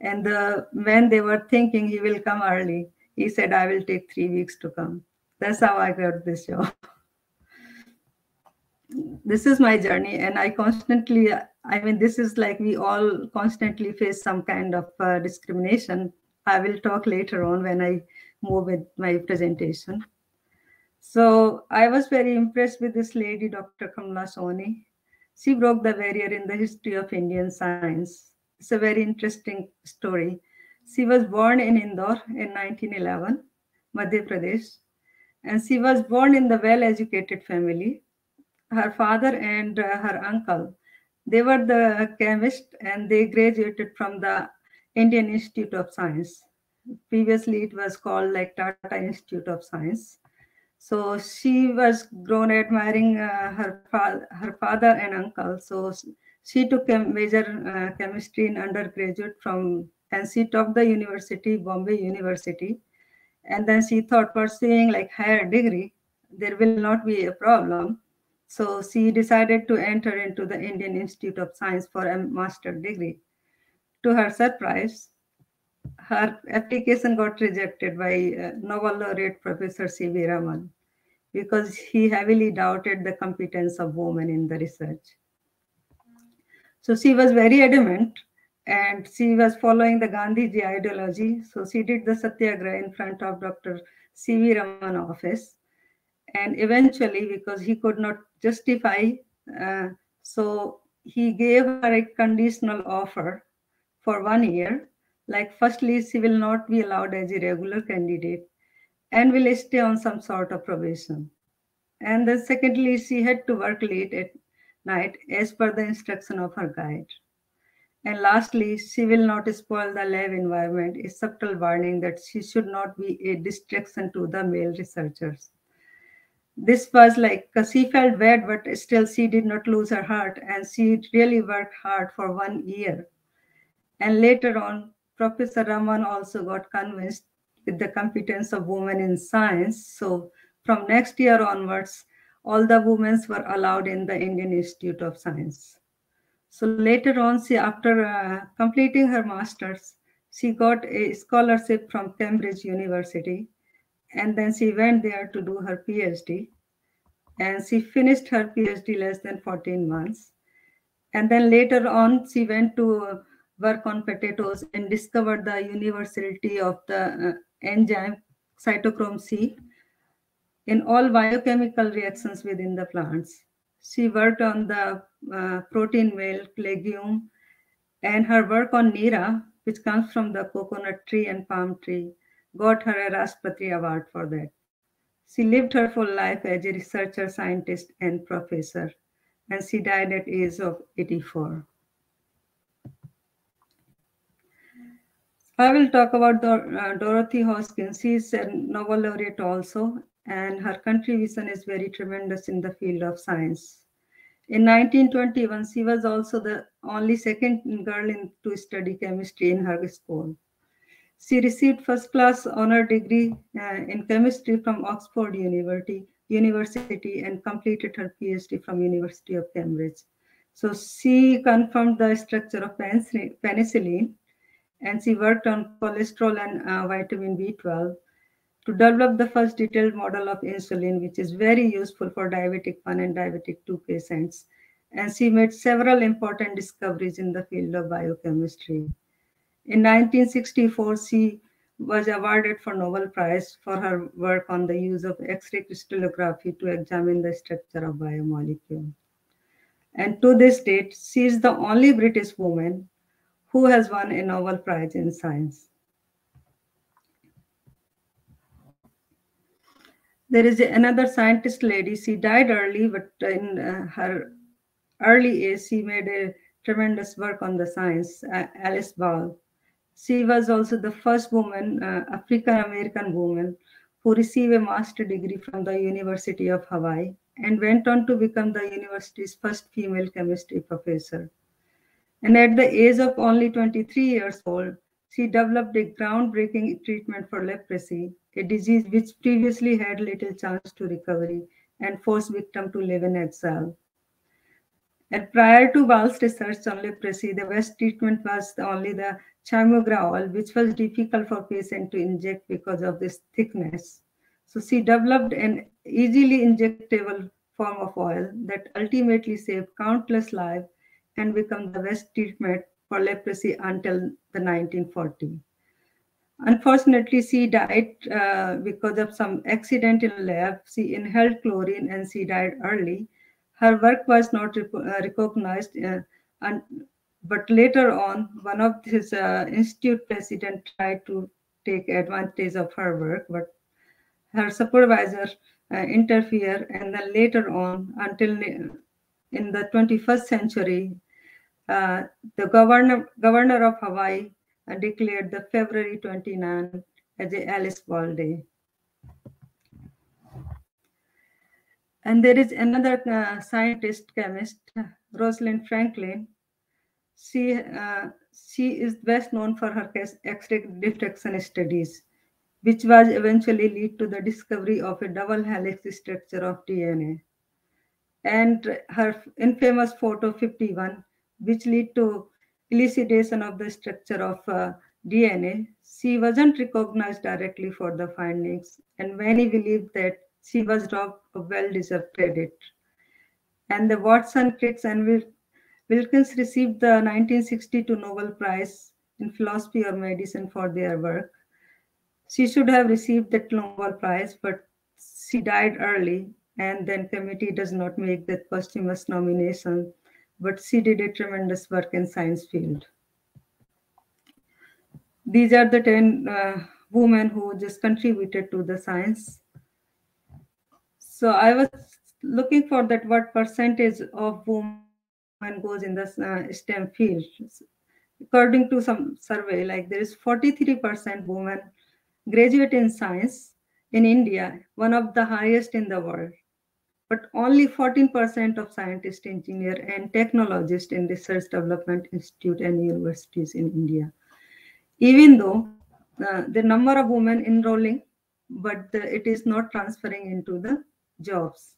And when they were thinking he will come early, he said, I will take 3 weeks to come. That's how I got this job. This is my journey, and I constantly, I mean, this is like we all constantly face some kind of discrimination. I will talk later on when I move with my presentation. So I was very impressed with this lady, Dr. Kamala Soni. She broke the barrier in the history of Indian science. It's a very interesting story. She was born in Indore in 1911, Madhya Pradesh, and she was born in the well-educated family. Her father and her uncle, they were the chemist, and they graduated from the Indian Institute of Science. Previously, it was called like Tata Institute of Science. So she was grown admiring her father and uncle. So she took a major chemistry in undergraduate and she took the university, Bombay University. And then she thought pursuing like higher degree, there will not be a problem. So she decided to enter into the Indian Institute of Science for a master's degree. To her surprise, her application got rejected by Nobel laureate Professor C.V. Raman because he heavily doubted the competence of women in the research. So she was very adamant, and she was following the Gandhiji ideology. So she did the satyagraha in front of Dr. C.V. Raman office. And eventually, because he could not justify, so he gave her a conditional offer for 1 year. Like, firstly, she will not be allowed as a regular candidate and will stay on some sort of probation. And then secondly, she had to work late at night as per the instruction of her guide. And lastly, she will not spoil the lab environment, a subtle warning that she should not be a distraction to the male researchers. This was like, she felt bad, but still she did not lose her heart, and she really worked hard for 1 year. And later on, Professor Raman also got convinced with the competence of women in science. So from next year onwards, all the women were allowed in the Indian Institute of Science. So later on, she, after completing her master's, she got a scholarship from Cambridge University. And then she went there to do her PhD. And she finished her PhD less than 14 months. And then later on, she went to work on potatoes and discovered the universality of the enzyme cytochrome C in all biochemical reactions within the plants. She worked on the protein milk, legume, and her work on Nira, which comes from the coconut tree and palm tree, got her a Rashtrapati Award for that. She lived her full life as a researcher, scientist, and professor, and she died at the age of 84. I will talk about Dorothy Hoskins. She is a Nobel laureate also, and her contribution is very tremendous in the field of science. In 1921, she was also the only second girl to study chemistry in her school. She received first-class honor degree in chemistry from Oxford University and completed her PhD from University of Cambridge. So she confirmed the structure of penicillin, and she worked on cholesterol and vitamin B12 to develop the first detailed model of insulin, which is very useful for diabetic 1 and diabetic 2 patients. And she made several important discoveries in the field of biochemistry. In 1964, she was awarded for Nobel Prize for her work on the use of X-ray crystallography to examine the structure of biomolecule. And to this date, she is the only British woman who has won a Nobel Prize in Science. There is another scientist lady. She died early, but in her early age, she made a tremendous work on the science, Alice Ball. She was also the first woman, African-American woman, who received a master's degree from the University of Hawaii and went on to become the university's first female chemistry professor. And at the age of only 23 years old, she developed a groundbreaking treatment for leprosy, a disease which previously had little chance to recovery and forced victims to live in exile. And prior to Ball's research on leprosy, the best treatment was only the chimogravol, which was difficult for patients to inject because of this thickness. So she developed an easily injectable form of oil that ultimately saved countless lives and became the best treatment for leprosy until the 1940s. Unfortunately, she died because of some accident in lab. She inhaled chlorine and she died early. Her work was not recognized, but later on, one of his institute president tried to take advantage of her work, but her supervisor interfered, and then later on, until in the 21st century, the governor of Hawaii declared the February 29 as a Alice Ball Day. And there is another scientist, chemist, Rosalind Franklin. She is best known for her X-ray diffraction studies, which was eventually lead to the discovery of a double helix structure of DNA. And her infamous photo 51, which lead to elucidation of the structure of DNA. She wasn't recognized directly for the findings, and many believe that she was robbed of well-deserved credit. And the Watson, Crick, and Wilkins received the 1962 Nobel Prize in Philosophy or Medicine for their work. She should have received that Nobel Prize, but she died early, and then committee does not make that posthumous nomination, but she did a tremendous work in science field. These are the 10 women who just contributed to the science. So I was looking for that what percentage of women goes in the STEM field. According to some survey, like there is 43% women graduate in science in India, one of the highest in the world. But only 14% of scientists, engineers, and technologists in research development institute and universities in India. Even though the number of women enrolling, but it is not transferring into the jobs.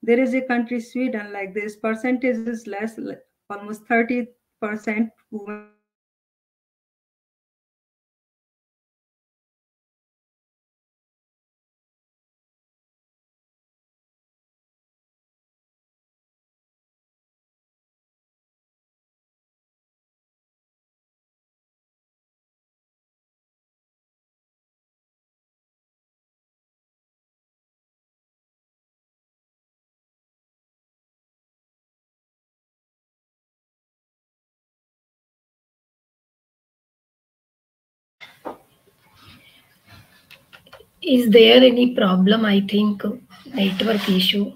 There is a country, Sweden, like this percentage is less, almost 30% women Is there any problem? I think network issue.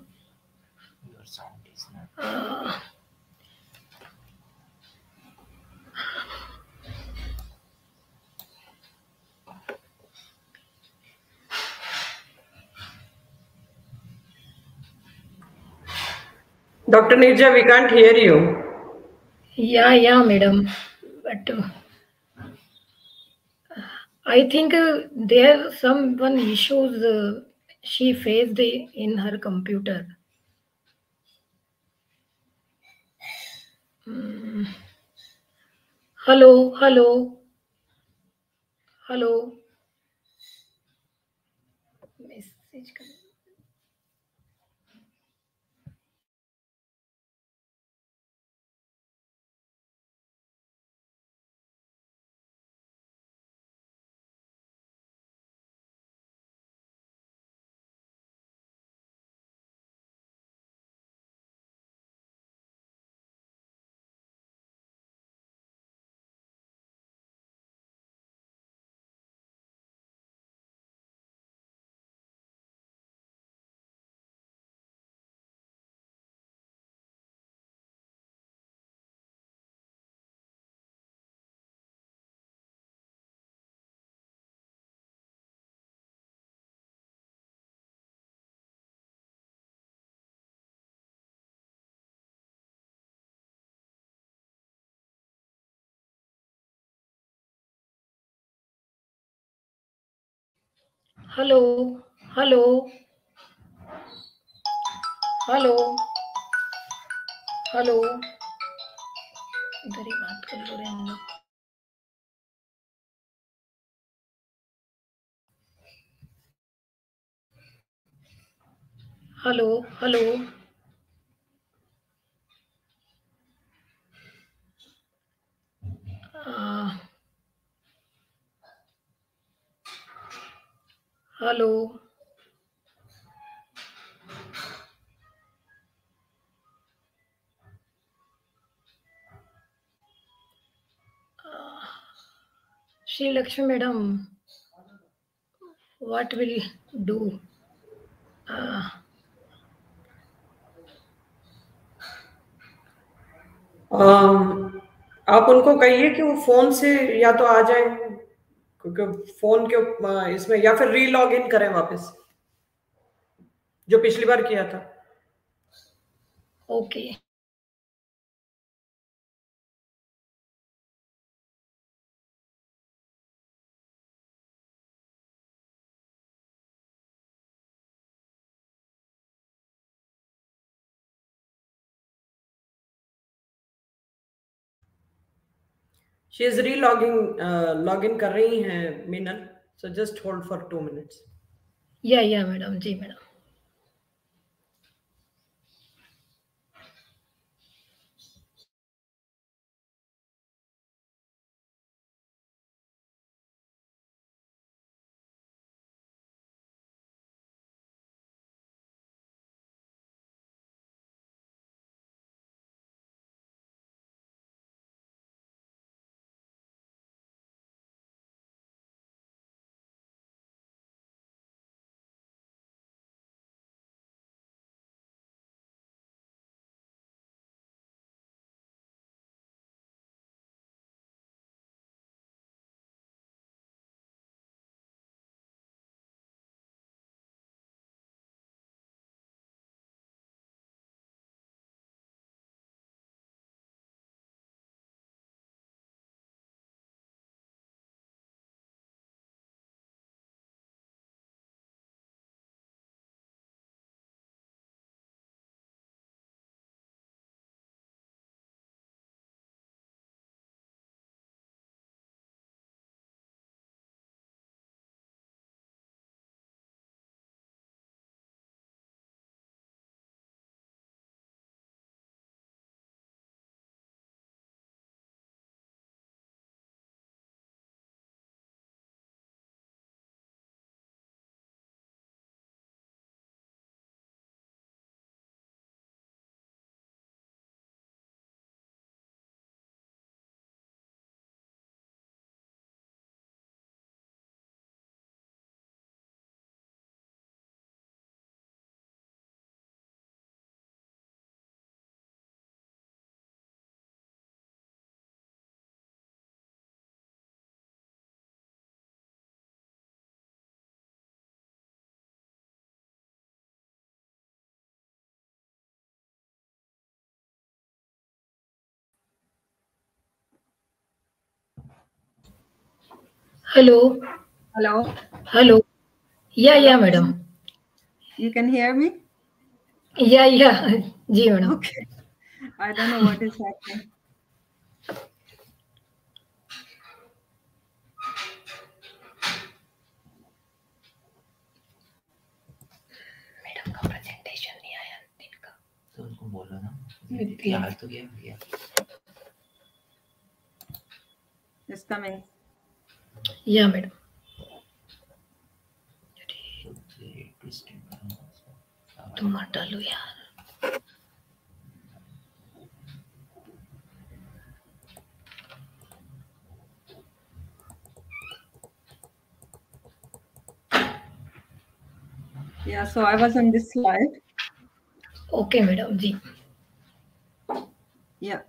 Dr. Nirja, we can't hear you. Yeah, madam. But I think there are some one issues she faced in her computer. Hello. Message. Hello hello hello hello, इधर ही बात कर लो रे हम लोग। Hello hello hello Shri Lakshmi madam, what will do? आप उनको कहिए कि वो फोन से या तो आ जाए, क्योंकि फोन के इसमें, या फिर रीलॉग इन करें वापस, जो पिछली बार किया था। ओके She is login कर रही हैं Meenal, so just hold for 2 minutes. Yeah madam, जी madam. Hello Hello. Hello, yeah madam. You can hear me? Yeah जी madam. Okay. I don't know what is happening. Madam का presentation नहीं आया दिन का, तो उनको बोलो ना, यार तो क्या It's coming. या मैडम। तुम मत डालो यार। Yeah, so I was on this slide. Okay madam ji. Yeah.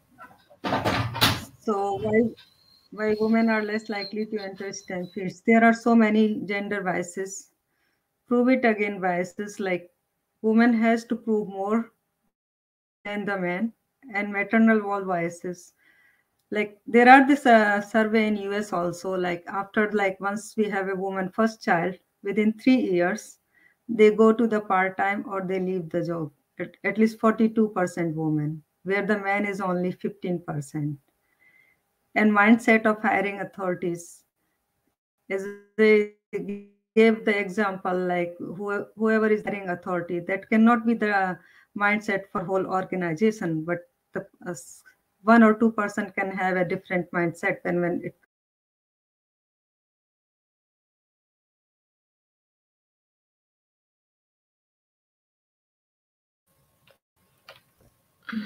So why women are less likely to enter STEM fields? There are so many gender biases. Prove it again biases, like woman has to prove more than the man, and maternal wall biases. Like there are this survey in US also, like after, like once we have a woman first child, within 3 years, they go to the part-time or they leave the job. At least 42% women, where the man is only 15%. And mindset of hiring authorities, as I gave the example, like whoever is the hiring authority, that cannot be the mindset for whole organization, but the 1 or 2% can have a different mindset when it comes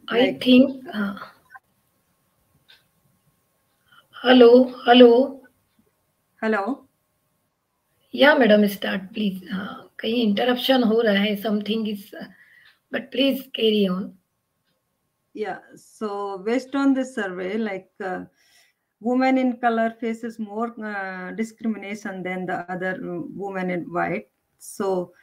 to hiring I think. Hello. Hello. Yeah, madam, start please. कहीं interruption हो रहा है. Something is, but please carry on. Yeah. So based on this survey, like women in color faces more discrimination than the other women in white. So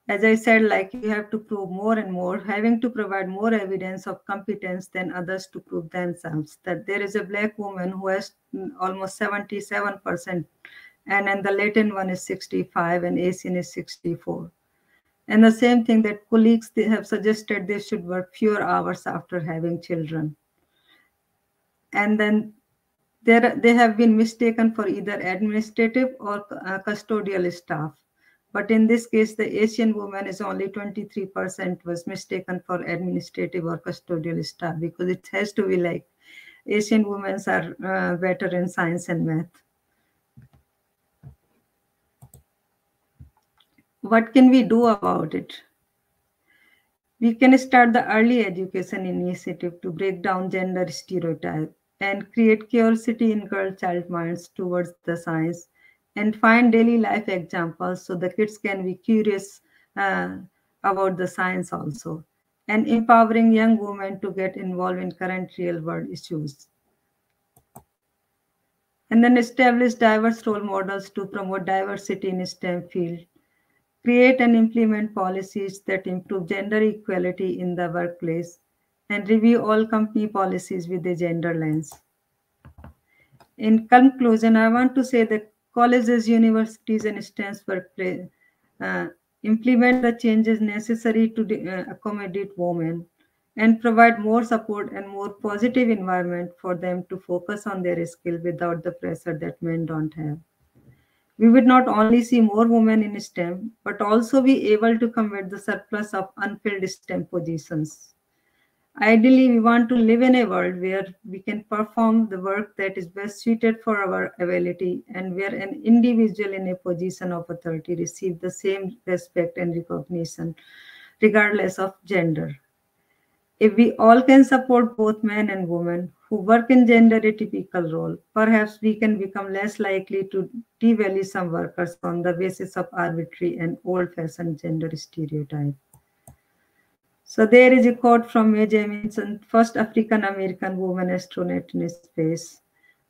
as I said, like you have to prove more and more, having to provide more evidence of competence than others to prove themselves. That there is a black woman who has almost 77%, and the Latin one is 65, and Asian is 64. And the same thing that colleagues, they have suggested they should work fewer hours after having children. And then they have been mistaken for either administrative or custodial staff. But in this case, the Asian woman is only 23% was mistaken for administrative or custodial staff, because it has to be like Asian women are better in science and math. What can we do about it? We can start the early education initiative to break down gender stereotype and create curiosity in girl-child minds towards the science, and find daily life examples so the kids can be curious about the science also, and empowering young women to get involved in current real-world issues. And then establish diverse role models to promote diversity in STEM field. Create and implement policies that improve gender equality in the workplace, and review all company policies with a gender lens. In conclusion, I want to say that colleges, universities, and STEM workplace implement the changes necessary to accommodate women, and provide more support and more positive environment for them to focus on their skill without the pressure that men don't have. We would not only see more women in STEM, but also be able to combat the surplus of unfilled STEM positions. Ideally, we want to live in a world where we can perform the work that is best suited for our ability, and where an individual in a position of authority receives the same respect and recognition, regardless of gender. If we all can support both men and women who work in gender atypical role, perhaps we can become less likely to devalue some workers on the basis of arbitrary and old-fashioned gender stereotype. So there is a quote from Mae Jemison, first African-American woman astronaut in space.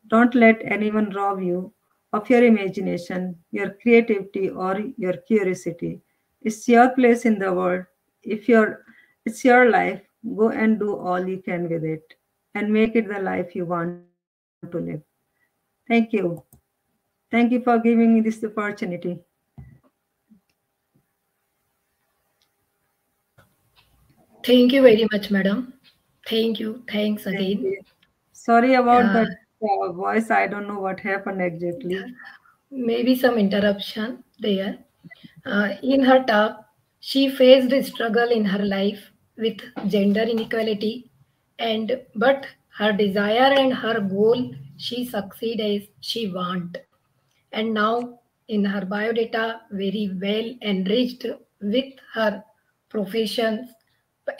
Don't let anyone rob you of your imagination, your creativity, or your curiosity. It's your place in the world. It's your life. Go and do all you can with it, and make it the life you want to live. Thank you. Thank you for giving me this opportunity. Thank you very much, madam. Thank you. Thanks again. Thank you. Sorry about that voice. I don't know what happened exactly. Maybe some interruption there. In her talk, she faced a struggle in her life with gender inequality, but her desire and her goal, she succeed as she want. And now in her biodata, very well enriched with her professions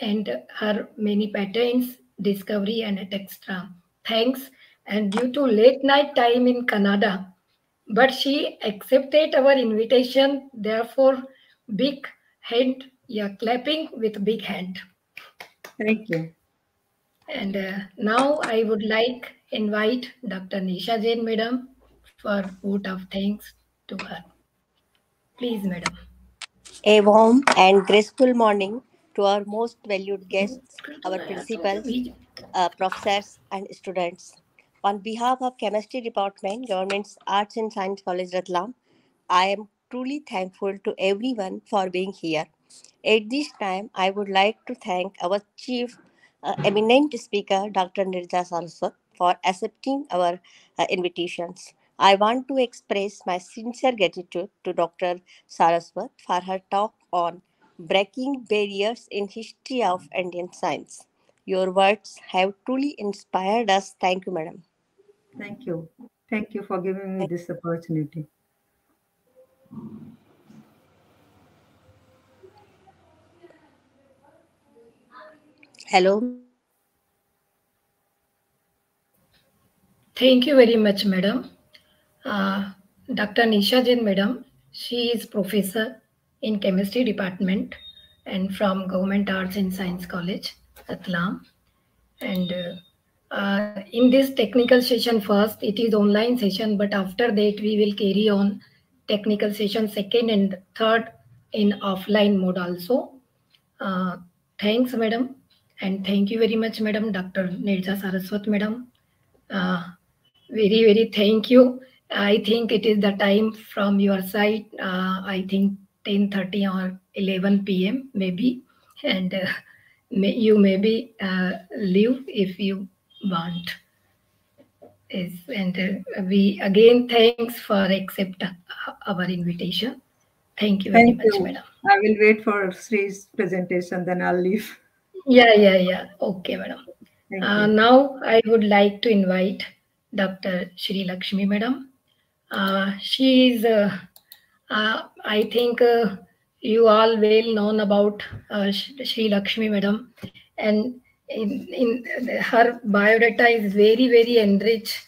and her many patents, discovery and etc. Thanks. And due to late night time in Canada, but she accepted our invitation. Therefore, big hand, yeah, clapping with big hand. Thank you. And now I would like invite Dr. Nisha Jain, madam, for vote of thanks to her. Please, madam. A warm and graceful morning to our most valued guests, our principals, professors, and students, On behalf of Chemistry Department, Government's Arts and Science College, Ratlam, I am truly thankful to everyone for being here. At this time, I would like to thank our Chief Eminent Speaker, Dr. Nirja Saraswat, for accepting our invitations. I want to express my sincere gratitude to Dr. Saraswat for her talk on breaking barriers in history of Indian science. Your words have truly inspired us. Thank you, madam. Thank you. Thank you for giving me this opportunity. Hello. Thank you very much, madam. Dr. Nisha Jain, madam, she is professor in chemistry department and from Government Arts and Science College, Ratlam. And in this technical session first, it is online session, but after that we will carry on technical session second and third in offline mode also. Thanks, madam. And thank you very much, madam, Dr. Nirja Saraswat, madam. Very, very thank you. I think it is the time from your side. I think 10:30 or 11 p.m. maybe. And you maybe leave if you want. Yes, and we again thanks for accept our invitation. Thank you very much, madam. I will wait for Sri's presentation, then I'll leave. Yeah. Okay, madam. Now I would like to invite Dr. Shri Lakshmi, madam. She is, I think you all well known about Shri Lakshmi, madam, and in her biodata is very, very enriched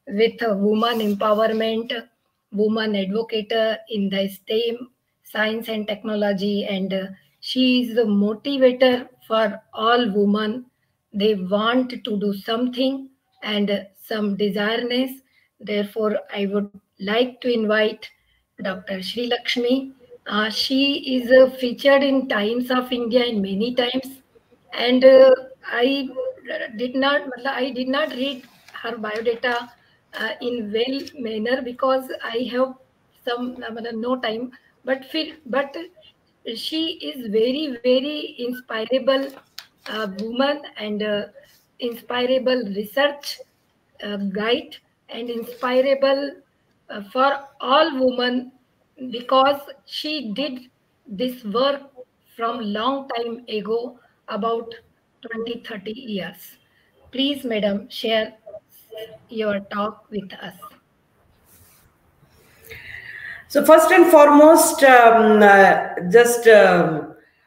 with woman empowerment, woman advocate in the STEM, science and technology, and she is a motivator for all women. They want to do something and some desireness. Therefore, I would like to invite Dr. Shri Lakshmi. She is featured in Times of India in many times, and I did not read her biodata in well manner because I have some no time. But she is very, very inspirable woman and inspirable research guide and inspirable for all women because she did this work from long time ago, about 20-30 years. Please, madam, share your talk with us. So first and foremost, just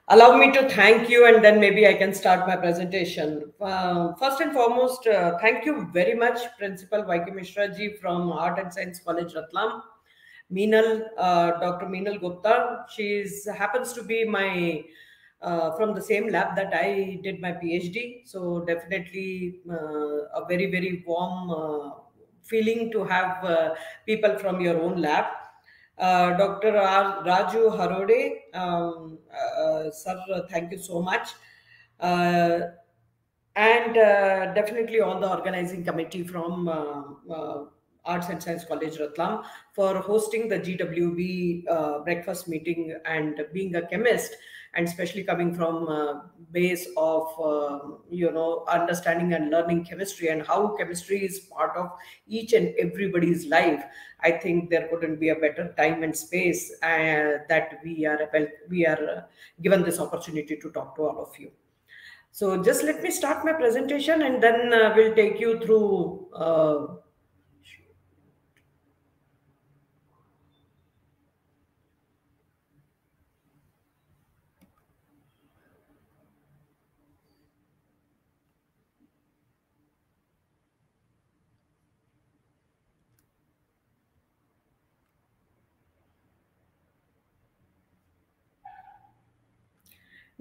allow me to thank you, and then maybe I can start my presentation. First and foremost, thank you very much, Principal Y.K. Mishra ji from Art and Science College, Ratlam. Dr. Meenal Gupta, she happens to be my from the same lab that I did my PhD. So definitely a very, very warm feeling to have people from your own lab. Dr. Raju Harode, sir, thank you so much. And definitely all the organizing committee from Arts and Science College, Ratlam, for hosting the GWB breakfast meeting and being a chemist, and especially coming from base of understanding and learning chemistry and how chemistry is part of each and everybody's life. I think there couldn't be a better time and space that we are given this opportunity to talk to all of you. So just let me start my presentation, and then we'll take you through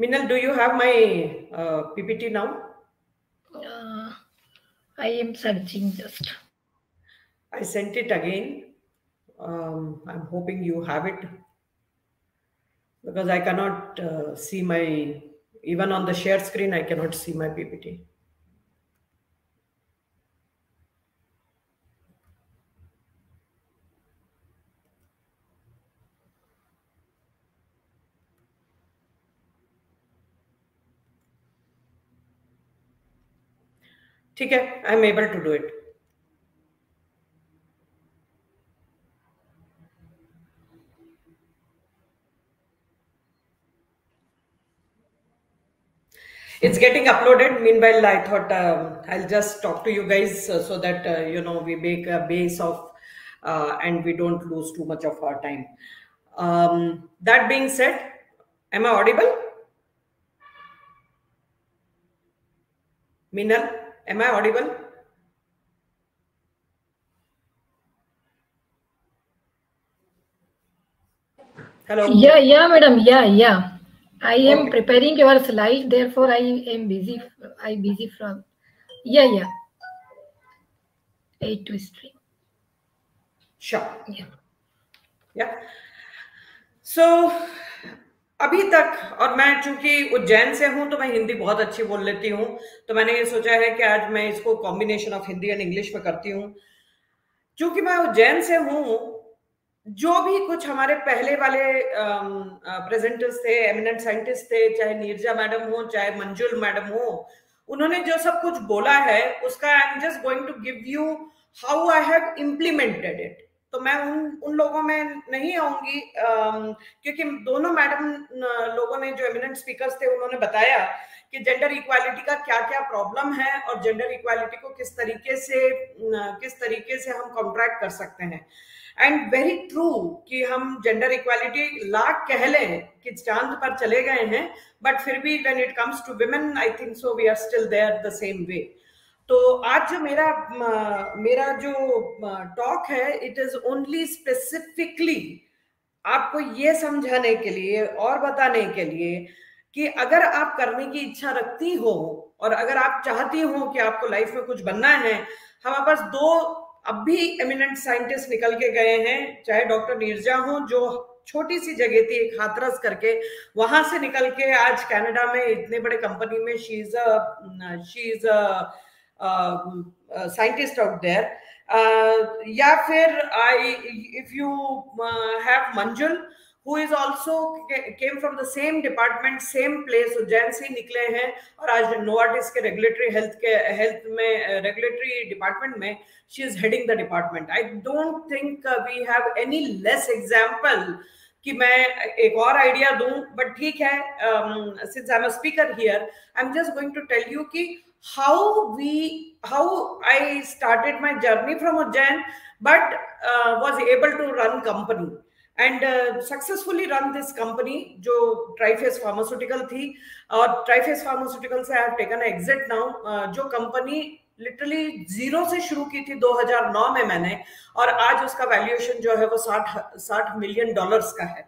Meenal, do you have my PPT now? I am searching just. I sent it again. I'm hoping you have it, because I cannot see my, even on the share screen, I cannot see my PPT. ठीक है, I am able to do it. It's getting uploaded. Meanwhile, I thought I'll just talk to you guys so that you know, we make a base of and we don't lose too much of our time. That being said, am I audible? Minal, am I audible? Hello. Yeah, madam. Yeah. I am preparing your slide, therefore I am busy. Busy from. Yeah. 8 to stream. Sure. Yeah. So अभी तक, और मैं चूंकि उज्जैन से हूं तो मैं हिंदी बहुत अच्छी बोल लेती हूं, तो मैंने ये सोचा है कि आज मैं इसको combination of Hindi and English में करती हूं. चूंकि मैं उज्जैन से हूं, जो भी कुछ हमारे पहले वाले प्रेजेंटर्स थे, एमिनेंट साइंटिस्ट थे, चाहे नीरजा मैडम हो, चाहे मंजुल मैडम हो, उन्होंने जो सब कुछ बोला है उसका I am just going to give you how I have implemented it. तो मैं उन लोगों में नहीं आऊंगी, क्योंकि दोनों मैडम लोगों ने, जो एमिनेंट स्पीकर्स थे, उन्होंने बताया कि जेंडर इक्वालिटी का क्या क्या प्रॉब्लम है और जेंडर इक्वालिटी को किस तरीके से हम कॉन्ट्रैक्ट कर सकते हैं. एंड वेरी ट्रू कि हम जेंडर इक्वालिटी लाख कह लें कि चांद पर चले गए हैं, बट फिर भी when it comes to women, I think so we are still there the same way. तो आज जो मेरा जो टॉक है, इट इज ओनली स्पेसिफिकली आपको ये समझाने के लिए और बताने के लिए कि अगर आप करने की इच्छा रखती हो और अगर आप चाहती हो कि आपको लाइफ में कुछ बनना है, हमारे पास दो अब भी एमिनेंट साइंटिस्ट निकल के गए हैं, चाहे डॉक्टर नीरजा हो, जो छोटी सी जगह थी एक हाथरस करके, वहां से निकल के आज कनाडा में इतने बड़े कंपनी में she is scientist out there. या फिर if you have Manjul, who is also came from the same department, same place, Ujjain से निकले हैं और आज नोवार्टिस के रेगुलेटरी डिपार्टमेंट में she is heading the department. I don't think we have any less example कि मैं एक और आइडिया दूं, बट ठीक है, since I'm a speaker here, I'm just going to tell you कि how I started my journey from Ujjain, but was able to run company and successfully run this company जो ट्राइफेस pharmaceutical थी, और ट्राइफेस pharmaceutical से I have taken an exit now. जो company literally zero से शुरू की थी 2009 में मैंने, और आज उसका वैल्यूएशन जो है वो $60 मिलियन का है.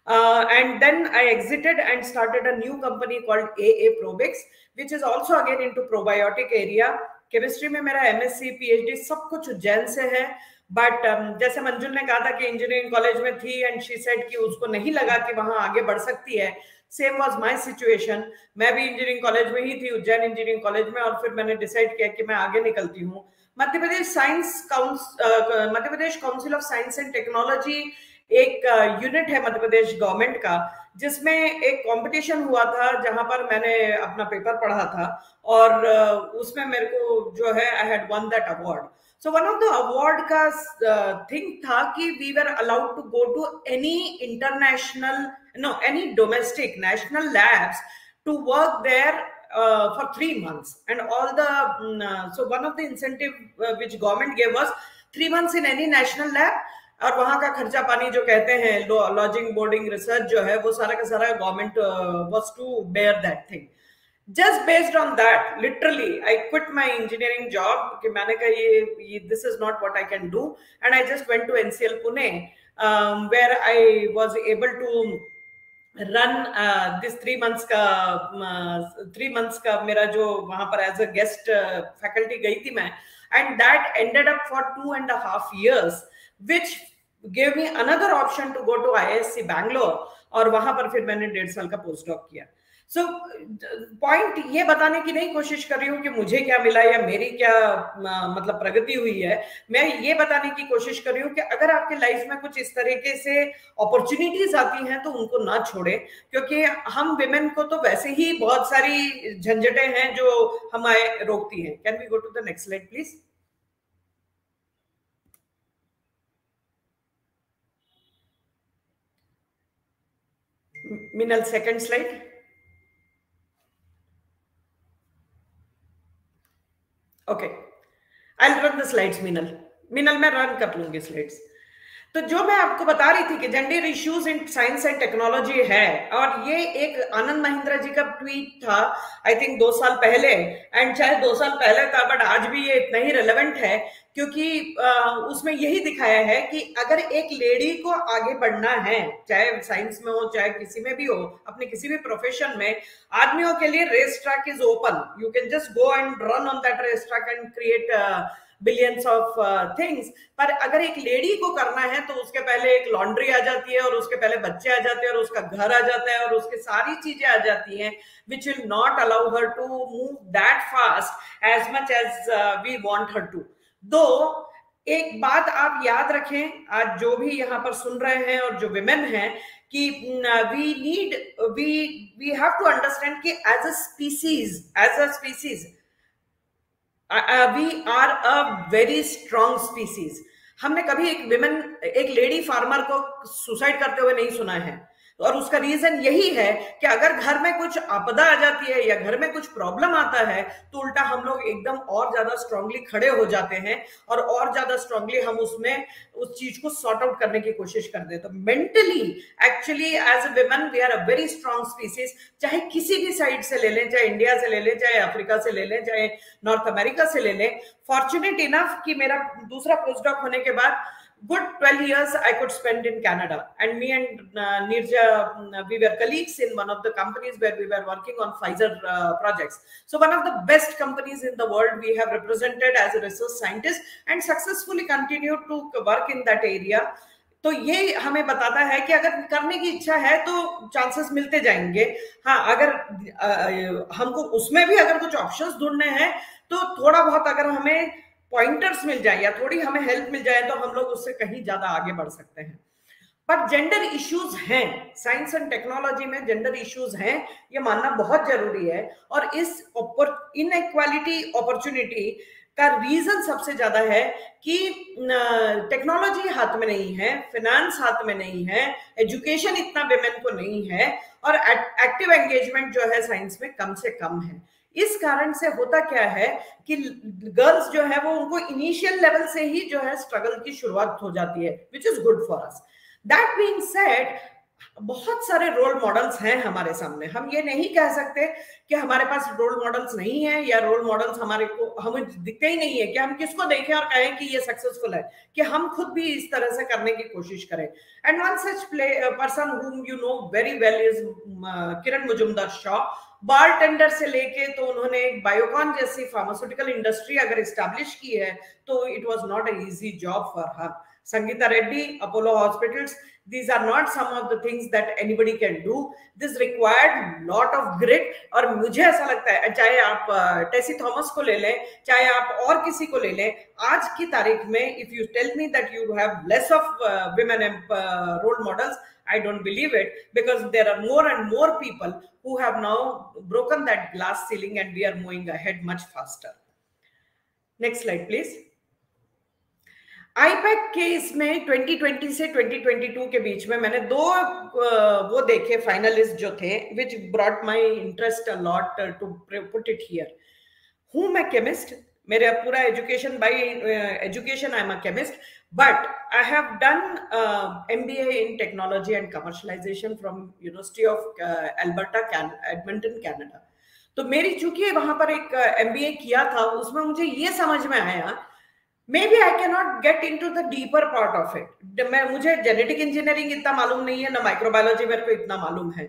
And then I exited and started a new company called AA Probix, which is also again into probiotic area. Chemistry में मेरा MSc PhD सब कुछ उज्जैन से है, बट जैसे मंजुल ने कहा था कि इंजीनियरिंग कॉलेज में थी एंड शी सेड कि उसको नहीं लगा कि वहां आगे बढ़ सकती है. Same was my situation. मैं भी इंजीनियरिंग कॉलेज में ही थी, उज्जैन इंजीनियरिंग कॉलेज में, और फिर मैंने डिसाइड किया कि मैं आगे निकलती हूँ. Madhya Pradesh council of science and technology एक यूनिट है मध्य प्रदेश गवर्नमेंट का, जिसमें एक कंपटीशन हुआ था जहां पर मैंने अपना पेपर पढ़ा था, और उसमें मेरे को जो है I had won that award. So one of the award का थिंग था कि we were allowed to go to any any domestic national labs to work there for 3 months, and all the so one of the incentive which government gave us 3 months in any national lab, और वहां का खर्चा पानी जो कहते हैं, lodging, boarding, research जो है, वो सारा का सारा government was to bear that thing. Just based on that, literally I quit my engineering job कि मैंने कहा ये this is not what I can do, and I just went to NCL Pune, where I was able to run this 3 months का मेरा जो वहां पर as a guest faculty गई थी मैं, and that ended up for 2.5 years, which gave me another option to go to IISc Bangalore, और वहां पर फिर मैंने 1.5 साल का पोस्ट डॉक किया. सो पॉइंट ये बताने की नहीं कोशिश कर रही हूँ कि मुझे क्या मिला या मेरी क्या मतलब प्रगति हुई है। मैं ये बताने की कोशिश कर रही हूँ कि अगर आपके लाइफ में कुछ इस तरीके से अपॉर्चुनिटीज आती हैं तो उनको ना छोड़ें, क्योंकि हम विमेन को तो वैसे ही बहुत सारी झंझटें हैं जो हमें रोकती हैं। Can we go to the next slide please? Minal second slide. Okay, I will run the slides. Minal मैं रन कर लूंगी स्लाइड्स। तो जो मैं आपको बता रही थी कि gender issues in science and technology है, और ये एक आनंद महिंद्रा जी का ट्वीट था आई थिंक 2 साल पहले, एंड चाहे 2 साल पहले था बट आज भी ये इतना ही रेलेवेंट है, क्योंकि उसमें यही दिखाया है कि अगर एक लेडी को आगे बढ़ना है, चाहे साइंस में हो चाहे किसी में भी हो, अपने किसी भी प्रोफेशन में, आदमियों के लिए race track is open. You can just go and run on that race track and create billions of things. पर अगर एक लेडी को करना है तो उसके पहले एक लॉन्ड्री आ जाती है, और उसके पहले बच्चे आ जाते हैं, और उसका घर आ जाता है, और उसके सारी चीजें आ जाती हैं, which will not allow her to move that fast as much as we want her to. दो एक बात आप याद रखें, आज जो भी यहाँ पर सुन रहे हैं और जो विमेन हैं, कि we have to understand कि as a species we are a very strong species. हमने कभी एक लेडी फार्मर को सुसाइड करते हुए नहीं सुना है, और उसका रीजन यही है कि अगर घर में कुछ आपदा आ जाती है या घर में कुछ प्रॉब्लम आता है तो उल्टा हम लोग एकदम और ज्यादा स्ट्रांगली खड़े हो जाते हैं, और ज्यादा स्ट्रांगली हम उसमें उस चीज को सॉर्ट आउट करने की कोशिश करते हैं। तो mentally actually as a women we are a very strong species, चाहे किसी भी साइड से ले लें, चाहे इंडिया से ले लें, चाहे अफ्रीका से ले लें, चाहे नॉर्थ अमेरिका से ले लें। फॉर्चुनेट इनफ कि मेरा दूसरा पोस्टडॉक होने के बाद good 12 years I could spend in Canada, and me and Nirja, we were colleagues in one of the companies where we were working on Pfizer projects. So one of the best companies in the world we have represented as a research scientist and successfully continued to work in that area. तो ये हमें बताता है कि अगर करने की इच्छा है तो चांसेस मिलते जाएंगे। हाँ, अगर हमको उसमें भी अगर कुछ ऑप्शंस ढूंढने हैं तो थोड़ा बहुत अगर हमें पॉइंटर्स मिल जाए या थोड़ी हमें हेल्प मिल जाए तो हम लोग उससे कहीं ज्यादा आगे बढ़ सकते हैं। पर जेंडर इश्यूज हैं, साइंस एंड टेक्नोलॉजी में जेंडर इश्यूज हैं, ये मानना बहुत जरूरी है। और इस इनइक्वालिटी अपॉर्चुनिटी का रीजन सबसे ज्यादा है कि टेक्नोलॉजी हाथ में नहीं है, फाइनेंस हाथ में नहीं है, एजुकेशन इतना विमेन को नहीं है, और एक्टिव एंगेजमेंट जो है साइंस में कम से कम है। इस कारण से होता क्या है कि गर्ल्स जो है वो उनको इनिशियल लेवल से ही जो है स्ट्रगल की शुरुआत हो जाती है, which is good for us. That being said, बहुत सारे रोल मॉडल्स हैं हमारे सामने। हम ये नहीं कह सकते कि हमारे पास रोल मॉडल्स नहीं है या रोल मॉडल्स हमें दिखते ही नहीं है, कि हम किसको देखें और कहें कि ये सक्सेसफुल है, कि हम खुद भी इस तरह से करने की कोशिश करें। And one such person whom you know very well is Kiran Mazumdar Shaw. Bartender से लेके तो उन्होंने एक बायोकॉन जैसी फार्मास्यूटिकल इंडस्ट्री अगर इस्टेब्लिश की है तो it was not a easy job for her. Sangeeta Reddy, Apollo hospitals, these are not some of the things that anybody can do. This required lot of grit। और मुझे ऐसा लगता है चाहे आप टेसी थॉमस को ले लें, चाहे आप और किसी को ले लें, आज की तारीख में if you tell me that you have less of women role models, I don't believe it, because there are more and more people who have now broken that glass ceiling and we are moving ahead much faster. Next slide please. IUPAC के इसमें 2020 से 2022 के बीच में मैंने दो वो देखे finalist जो थे, which brought my interest a lot to put it here. हूँ मैं केमिस्ट, मेरा पूरा education by education I am a chemist, but I have done MBA in technology and commercialisation from university of Alberta Edmonton Canada. तो मेरी चूंकि वहां पर एक MBA किया था, उसमें मुझे ये समझ में आया, Maybe I cannot get into the deeper part of it. मुझे जेनेटिक इंजीनियरिंग इतना मालूम नहीं है, ना माइक्रोबायोलॉजी मेरे को इतना मालूम है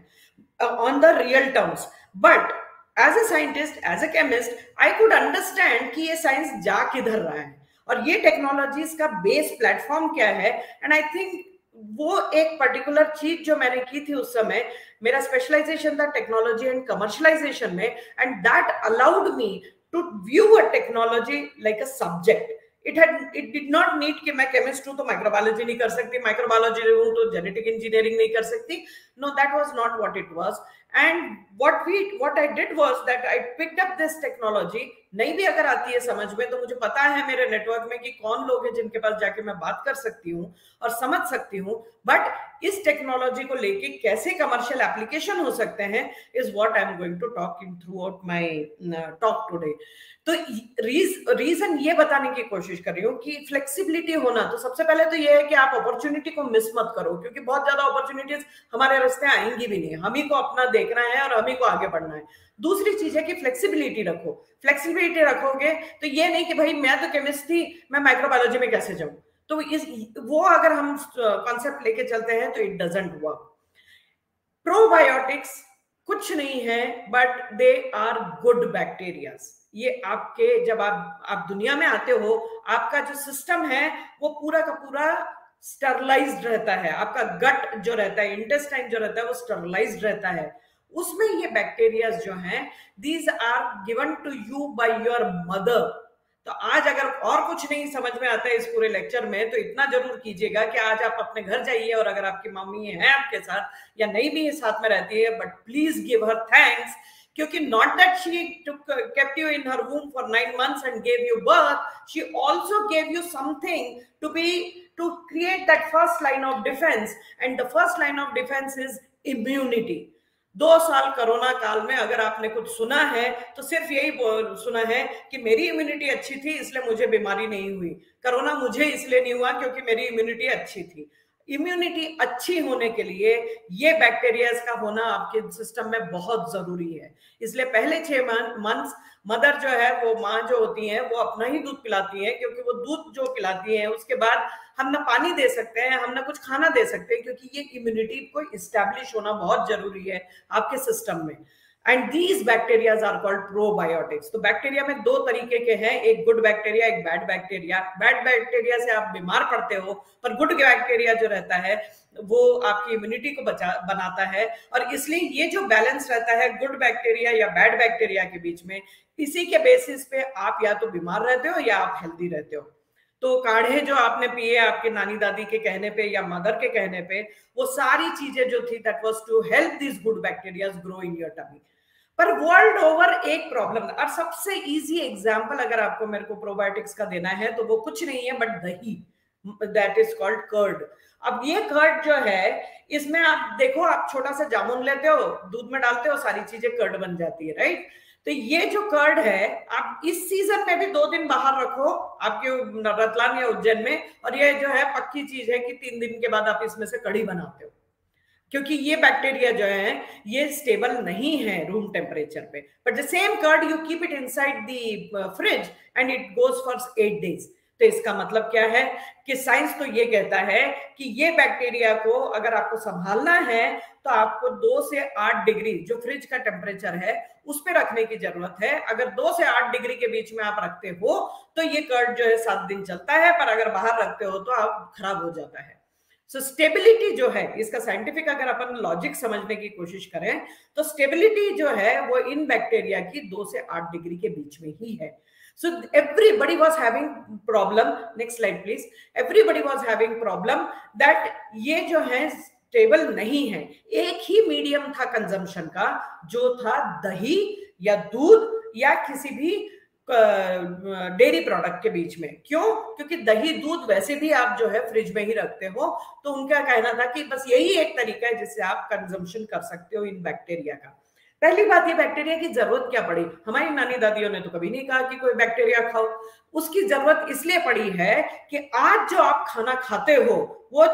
on the real terms. But as a scientist, as a chemist, I could understand कि ये साइंस जा किधर रहा है और ये टेक्नोलॉजीज का बेस प्लेटफॉर्म क्या है. And I think वो एक पर्टिकुलर चीज जो मैंने की थी उस समय, मेरा स्पेशलाइजेशन था टेक्नोलॉजी एंड कमर्शलाइजेशन में, and that allowed me to view a technology like a subject. It did not need कि मैं केमिस्ट हूं तो माइक्रोबायोलॉजी नहीं कर सकती, माइक्रोबायोलॉजी हूं तो जेनेटिक इंजीनियरिंग नहीं कर सकती. No, that was not what it was. And what I did was that I picked up this technology. नहीं भी अगर आती है समझ में तो मुझे पता है मेरे नेटवर्क में कि कौन लोग हैं जिनके पास जाके मैं बात कर सकती हूँ और समझ सकती हूँ. बट इस टेक्नोलॉजी को लेके कैसे कमर्शियल एप्लीकेशन हो सकते हैं is what I am going to talk in throughout my talk today. तो रीजन ये बताने की कोशिश कर रही हूँ कि फ्लेक्सिबिलिटी होना, तो सबसे पहले तो ये है कि आप अपॉर्चुनिटी को मिस मत करो, क्योंकि बहुत ज्यादा अपॉर्चुनिटीज हमारे रास्ते आएंगी भी नहीं. हम ही को अपना देखना है और हम ही को आगे बढ़ना है. दूसरी चीज है कि फ्लेक्सिबिलिटी रखो. फ्लेक्सिबिलिटी रखोगे तो ये नहीं कि भाई मैं तो केमिस्ट थी, मैं माइक्रोबायोलॉजी में कैसे जाऊं. तो वो अगर हम कॉन्सेप्ट लेके चलते हैं तो इट डजंट वर्क. प्रोबायोटिक्स कुछ नहीं है but they are good bacterias. ये आपके जब आप दुनिया में आते हो, आपका जो सिस्टम है वो पूरा का पूरा स्टरलाइज्ड रहता है. आपका गट जो रहता है, इंटेस्टाइन जो रहता है, वो स्टरलाइज्ड रहता है. उसमें ये बैक्टीरियाज जो हैं, these are given to you by your mother. तो आज अगर और कुछ नहीं समझ में आता है इस पूरे लेक्चर में, तो इतना जरूर कीजिएगा कि आज आप अपने घर जाइए और अगर आपकी मम्मी है आपके साथ या नहीं भी साथ में रहती है, but please give her thanks, क्योंकि not that she kept you in her womb for 9 months and gave you birth, she also gave you something to create that first line of defense, and the first line of defense is immunity. 2 साल corona काल में अगर आपने कुछ सुना है तो सिर्फ यही सुना है कि मेरी इम्यूनिटी अच्छी थी इसलिए मुझे बीमारी नहीं हुई. कोरोना मुझे इसलिए नहीं हुआ क्योंकि मेरी इम्यूनिटी अच्छी थी. इम्यूनिटी अच्छी होने के लिए ये बैक्टीरियाज का होना आपके सिस्टम में बहुत जरूरी है. इसलिए पहले 6 मंथ्स मदर जो है, वो माँ जो होती है, वो अपना ही दूध पिलाती है, क्योंकि वो दूध जो पिलाती है उसके बाद हम ना पानी दे सकते हैं, हम ना कुछ खाना दे सकते हैं, क्योंकि ये इम्यूनिटी को इस्टेब्लिश होना बहुत जरूरी है आपके सिस्टम में. And these bacterias are called probiotics. तो बैक्टीरिया में 2 तरीके के हैं, एक गुड बैक्टीरिया, एक बैड बैक्टीरिया. बैड बैक्टीरिया से आप बीमार पड़ते हो, पर गुड बैक्टीरिया जो रहता है वो आपकी इम्यूनिटी को बनाता है. और इसलिए ये जो बैलेंस रहता है गुड बैक्टीरिया या बैड बैक्टीरिया के बीच में, इसी के बेसिस पे आप या तो बीमार रहते हो या आप हेल्दी रहते हो. तो काढ़े जो आपने पिए आपके नानी दादी के कहने पे या मदर के कहने पे, वो सारी चीजें जो थी that was to help this good bacterias grow in your tummy. पर वर्ल्ड ओवर एक प्रॉब्लम, और सबसे इजी एग्जांपल अगर आपको मेरे को प्रोबायोटिक्स का देना है तो वो कुछ नहीं है बट दही, दैट इज कॉल्ड कर्ड. अब ये कर्ड जो है, इसमें आप देखो, आप छोटा सा जामुन लेते हो, दूध में डालते हो, सारी चीजें कर्ड बन जाती है, राइट. तो ये जो कर्ड है, आप इस सीजन में भी 2 दिन बाहर रखो आपके रतलाम या उज्जैन में, और ये जो है पक्की चीज है कि 3 दिन के बाद आप इसमें से कढ़ी बनाते हो, क्योंकि ये बैक्टीरिया जो है ये स्टेबल नहीं है रूम टेम्परेचर पे. But the same curd you keep it inside the fridge and it goes for 8 days. तो इसका मतलब क्या है कि साइंस तो ये कहता है कि ये बैक्टीरिया को अगर आपको संभालना है तो आपको 2 से 8 डिग्री जो फ्रिज का टेम्परेचर है उस पे रखने की जरूरत है. अगर 2 से 8 डिग्री के बीच में आप रखते हो तो ये कर्ड जो है 7 दिन चलता है, पर अगर बाहर रखते हो तो आप खराब हो जाता है. सो स्टेबिलिटी जो है, इसका साइंटिफिक अगर अपन लॉजिक समझने की कोशिश करें तो स्टेबिलिटी जो है वो इन बैक्टीरिया की 2 से 8 डिग्री के बीच में ही है. So everybody was having problem. Next slide please. Everybody was having problem that ये जो है स्टेबल नहीं है. एक ही मीडियम था कंजम्पशन का, जो था दही या दूध या किसी भी डेयरी प्रोडक्ट के बीच में. क्यों? क्योंकि दही दूध वैसे भी आप जो है फ्रिज में ही रखते हो, तो उनका कहना था कि बस यही एक तरीका है जिससे आप कंजम्पशन कर सकते हो इन बैक्टीरिया का. पहली बात, ये बैक्टीरिया की जरूरत क्या पड़ी? हमारी नानी दादियों ने तो कभी नहीं कहा कि कोई बैक्टीरिया खाओ. उसकी जरूरत इसलिए पड़ी है कि आज जो आप खाना खाते हो वो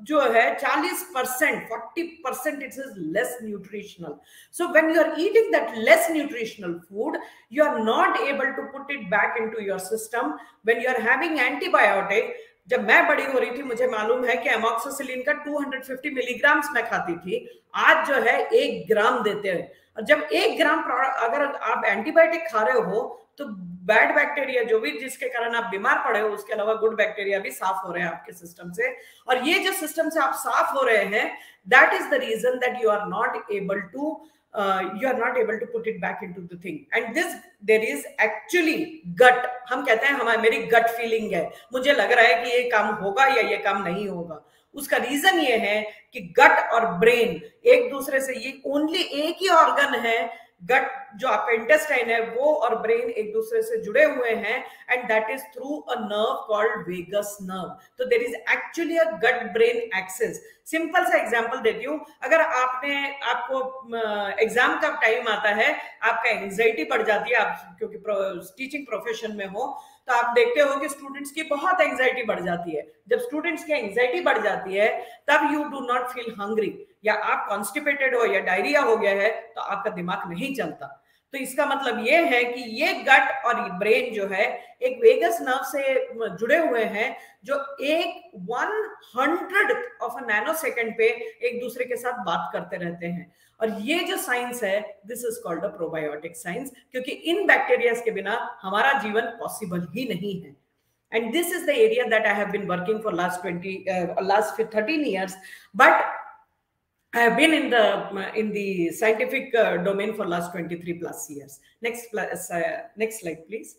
जो है 40%, 40% it is less nutritional. So when you are eating that less nutritional food, you are not able to put it back into your system. When you are having antibiotic, जब मैं बड़ी हो रही थी मुझे मालूम है कि एमॉक्सिसिलिन का 250 मिलीग्राम्स मैं खाती थी, आज जो है 1 ग्राम देते हैं. और जब 1 ग्राम अगर आप एंटीबायोटिक खा रहे हो तो बैड बैक्टीरिया जो भी जिसके कारण आप बीमार पड़े हो, उसके अलावा गुड बैक्टीरिया भी साफ हो रहे हैं आपके सिस्टम से। और ये जो सिस्टम से आप साफ हो रहे हैं, that is the reason that you are not able to put it back into the thing. And there is actually gut. हम कहते हैं मेरी गट फीलिंग है, मुझे लग रहा है कि ये काम होगा या ये काम नहीं होगा। उसका रीजन ये है कि गट और ब्रेन एक दूसरे से, ये ओनली एक ही ऑर्गन है, गट जो आपका इंटेस्टाइन है वो और ब्रेन एक दूसरे से जुड़े हुए हैं, and that is through a nerve called vagus nerve. तो there is actually a gut brain axis. Simple सा एग्जांपल देती हूँ, अगर आपको एग्जाम का टाइम आता है, आपका एंजाइटी बढ़ जाती है, आप क्योंकि टीचिंग प्रोफेशन में हो, तो आप देखते हो कि स्टूडेंट्स की बहुत एंजाइटी बढ़ जाती है। जब स्टूडेंट्स की एंजाइटी बढ़ जाती है, तब you do not feel hungry, या आप कॉन्स्टिपेटेड हो या डायरिया हो गया है, तो आपका दिमाग नहीं चलता। तो इसका मतलब ये है कि ये गट और ब्रेन जो है एक वेगस नर्व से जुड़े हुए हैं, जो एक 100 ऑफ अ नैनोसेकंड पे एक दूसरे के साथ बात करते रहते हैं। और ये जो साइंस है, this is called a probiotic science, क्योंकि इन बैक्टीरिया के बिना हमारा जीवन पॉसिबल ही नहीं है। And this is the area that I have been working for last 13 years, but I have been in the scientific domain for last 23 plus years. Next slide, please.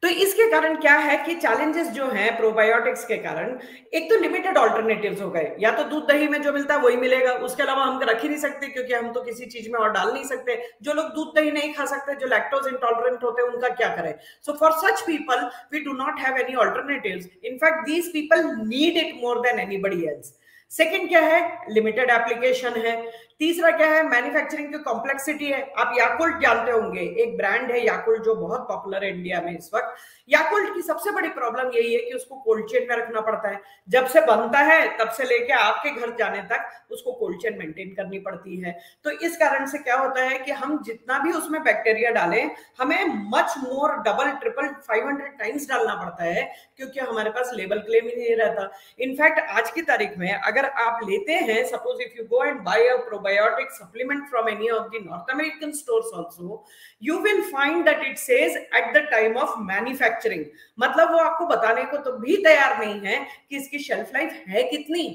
तो इसके कारण क्या है कि चैलेंजेस जो हैं प्रोबायोटिक्स के कारण, एक तो लिमिटेड ऑल्टरनेटिव्स हो गए, या तो दूध दही में जो मिलता है वही मिलेगा, उसके अलावा हम रख ही नहीं सकते, क्योंकि हम तो किसी चीज में और डाल नहीं सकते। जो लोग दूध दही नहीं खा सकते, जो लैक्टोज इंटॉलरेंट होते हैं, उनका क्या करें? So for such people we do not have any alternatives. In fact these people need it more than anybody else. Second क्या है? लिमिटेड एप्लीकेशन है। तीसरा क्या है? मैन्युफैक्चरिंग की कॉम्प्लेक्सिटी है। आप याकुल्ट जानते होंगे, एक ब्रांड है याकुल्ट जो बहुत पॉपुलर है इंडिया में इस वक्त। याकुल्ट की सबसे बड़ी प्रॉब्लम यही है कि उसको कोल्ड चेन में रखना पड़ता है। जब से बनता है तब से लेके आपके घर जाने तक उसको कोल्ड चेन मेंटेन करनी पड़ती है। तो इस कारण से क्या होता है कि हम जितना भी उसमें बैक्टीरिया डालें, हमें much more, double triple 500 times डालना पड़ता है, क्योंकि हमारे पास लेबल क्लेम ही नहीं रहता। इनफैक्ट आज की तारीख में अगर आप लेते हैं, suppose if you go and buy a probiotic supplement from any of the North American stores also, you will find that it says at the time of manufacturing। मतलब वो आपको बताने को तो भी तैयार नहीं है कि इसकी शेल्फ लाइफ है कितनी।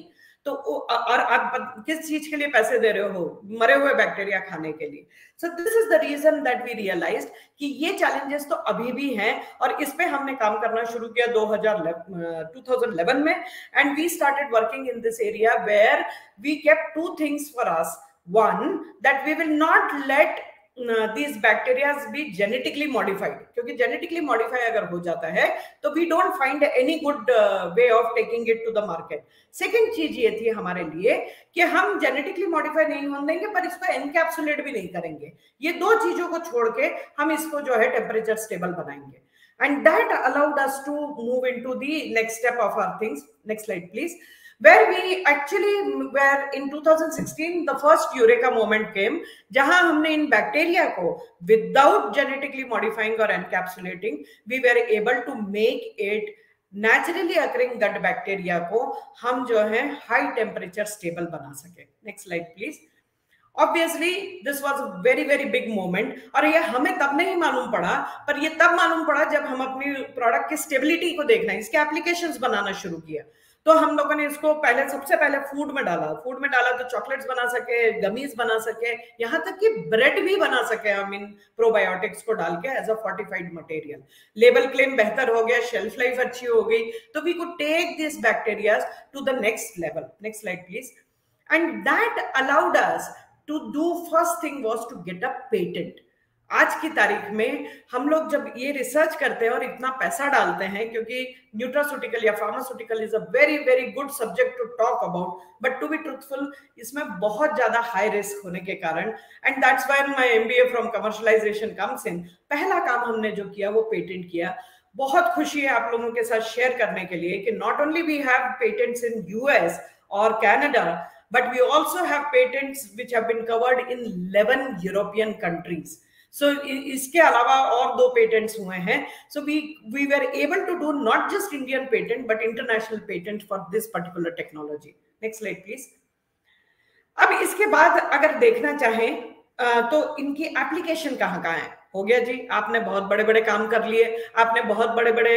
तो और आप किस चीज के लिए पैसे दे रहे हो? मरे हुए बैक्टीरिया खाने के लिए। So this is the reason that we realised कि ये चैलेंजेस तो अभी भी हैं, और इस पे हमने काम करना शुरू किया 2011 में, and we started working in this area where we kept two things for us. One, that we will not let these bacteria be genetically modified, क्योंकि genetically modify अगर हो जाता है तो we don't find any good way of taking it to the market। Second चीज ये थी हमारे लिए कि हम genetically modify नहीं होने देंगे, पर इसको encapsulate भी नहीं करेंगे। ये दो चीजों को छोड़ के हम इसको जो है टेम्परेचर स्टेबल बनाएंगे, and that allowed us to move into the next step of our things। Next slide please। Where we actually were in 2016, the first Eureka moment came, जहां हमने इन बैक्टीरिया को without genetically modifying or encapsulating, we were able to make it naturally occurring gut bacteria को हम जो है high temperature stable बना सके। Next slide please। Obviously this was a very very big moment, और ये हमें तब नहीं मालूम पड़ा, पर ये तब मालूम पड़ा जब हम अपनी प्रोडक्ट की स्टेबिलिटी को देखना, इसके एप्लीकेशंस बनाना शुरू किया। तो हम लोगों ने इसको सबसे पहले फूड में डाला तो चॉकलेट्स बना सके, गमीज बना सके, यहाँ तक कि ब्रेड भी बना सके हम इन प्रोबायोटिक्स को डाल के as a fortified material. Label claim बेहतर हो गया, शेल्फ लाइफ अच्छी हो गई, तो we could take this bacteria to the next level. Next slide please. And that allowed us to do, first thing was to get a patent. आज की तारीख में हम लोग जब ये रिसर्च करते हैं और इतना पैसा डालते हैं, क्योंकि न्यूट्रास्यूटिकल या pharmaceutical is a very very good subject to talk about, but to be truthful इसमें बहुत ज्यादा हाई रिस्क होने के कारण, and that's why my MBA from commercialisation comes in. पहला काम हमने जो किया वो पेटेंट किया। बहुत खुशी है आप लोगों के साथ शेयर करने के लिए कि not only we have patents in US और Canada, but we also have patents which have been covered in 11 European countries। So इसके अलावा और 2 पेटेंट्स हुए हैं। So we were able to do not just Indian patent but international patent for this particular technology। Next slide please। अब इसके बाद अगर देखना चाहें तो इनकी एप्लीकेशन कहाँ है। हो गया जी, आपने बहुत बड़े बड़े काम कर लिए, आपने बहुत बड़े बड़े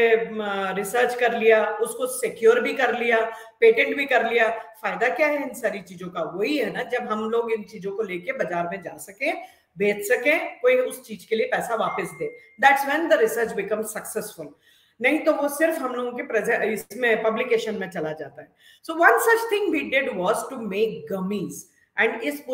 रिसर्च कर लिया, उसको सिक्योर भी कर लिया, पेटेंट भी कर लिया, फायदा क्या है इन सारी चीजों का? वही है ना, जब हम लोग इन चीजों को लेके बाजार में जा सके, बेच सके, कोई उस चीज के लिए पैसा वापस दे, that's when the research become successful. नहीं तो वो सिर्फ हम लोगों के इसमें पब्लिकेशन में चला जाता है। So one such thing we did was to make gummies, and इस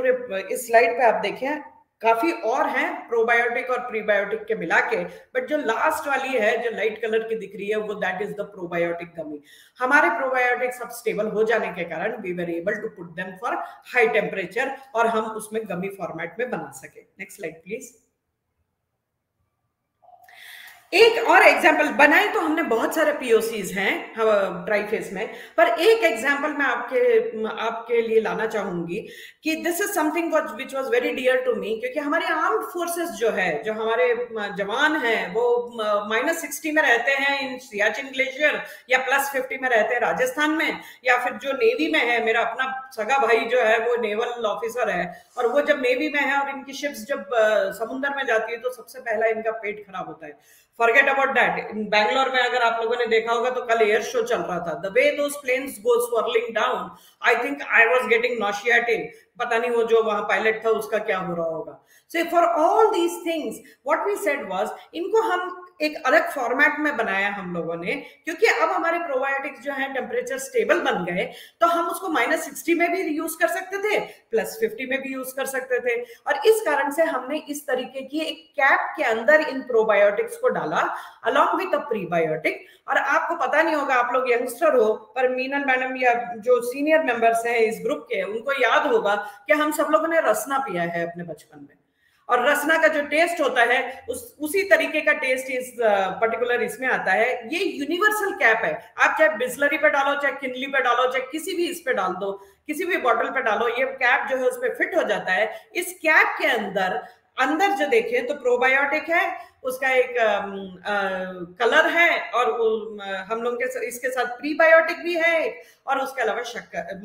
स्लाइड पे आप देखें काफी और हैं प्रोबायोटिक और प्रीबायोटिक के मिला के, बट जो लास्ट वाली है जो लाइट कलर की दिख रही है वो that is the probiotic gummy. हमारे प्रोबायोटिक सब स्टेबल हो जाने के कारण we were able to put them for high temperature और हम उसमें गमी फॉर्मेट में बना सके। Next slide please. एक और एग्जाम्पल बनाए तो हमने बहुत सारे पीओसीज हैं ड्राई फेस में, पर एक एग्जाम्पल मैं आपके लिए लाना चाहूंगी कि this is something which was very dear to me, क्योंकि हमारे आर्म्ड फोर्सेस जो है, जो हमारे जवान हैं वो -60 में रहते हैं इन सियाचिन ग्लेशियर या +50 में रहते हैं राजस्थान में, या फिर जो नेवी में है, मेरा अपना सगा भाई जो है वो नेवल ऑफिसर है, और वो जब नेवी में है और इनकी शिप्स जब समुद्र में जाती है तो सबसे पहला इनका पेट खराब होता है। Forget about that. In Bangalore में अगर आप लोगों ने देखा होगा तो कल एयर शो चल रहा था, the way those planes go swirling down, I think I was getting nauseated. पता नहीं वो जो वहां पायलट था उसका क्या हो रहा होगा। So for all these things, what we said was, इनको हम एक अलग फॉर्मेट में बनाया हम लोगों ने, क्योंकि अब हमारे प्रोबायोटिक्स जो है टेम्परेचर स्टेबल बन गए, तो हम उसको -60 में भी यूज कर सकते थे, +50 में भी यूज कर सकते थे, और इस कारण से हमने इस तरीके की एक कैप के अंदर इन प्रोबायोटिक्स को डाला अलॉन्ग विद अ प्रीबायोटिक। और आपको पता नहीं होगा, आप लोग यंगस्टर हो, पर मीनल मैडम या जो सीनियर मेंबर्स हैं इस ग्रुप के, उनको याद होगा कि हम सब लोगों ने रसना पिया है अपने बचपन में, और रसना का जो टेस्ट होता है उसी तरीके का टेस्ट इस पर्टिकुलर इसमें आता है। ये यूनिवर्सल कैप है, आप चाहे बिस्लरी पे डालो, चाहे किनली पे डालो, चाहे किसी भी इस पे डाल दो, किसी भी बॉटल पे डालो, ये कैप जो है उस पर फिट हो जाता है। इस कैप के अंदर जो देखें तो प्रोबायोटिक है, उसका एक कलर है, और हम लोग के इसके साथ प्रीबायोटिक भी है, और उसके अलावा शक्कर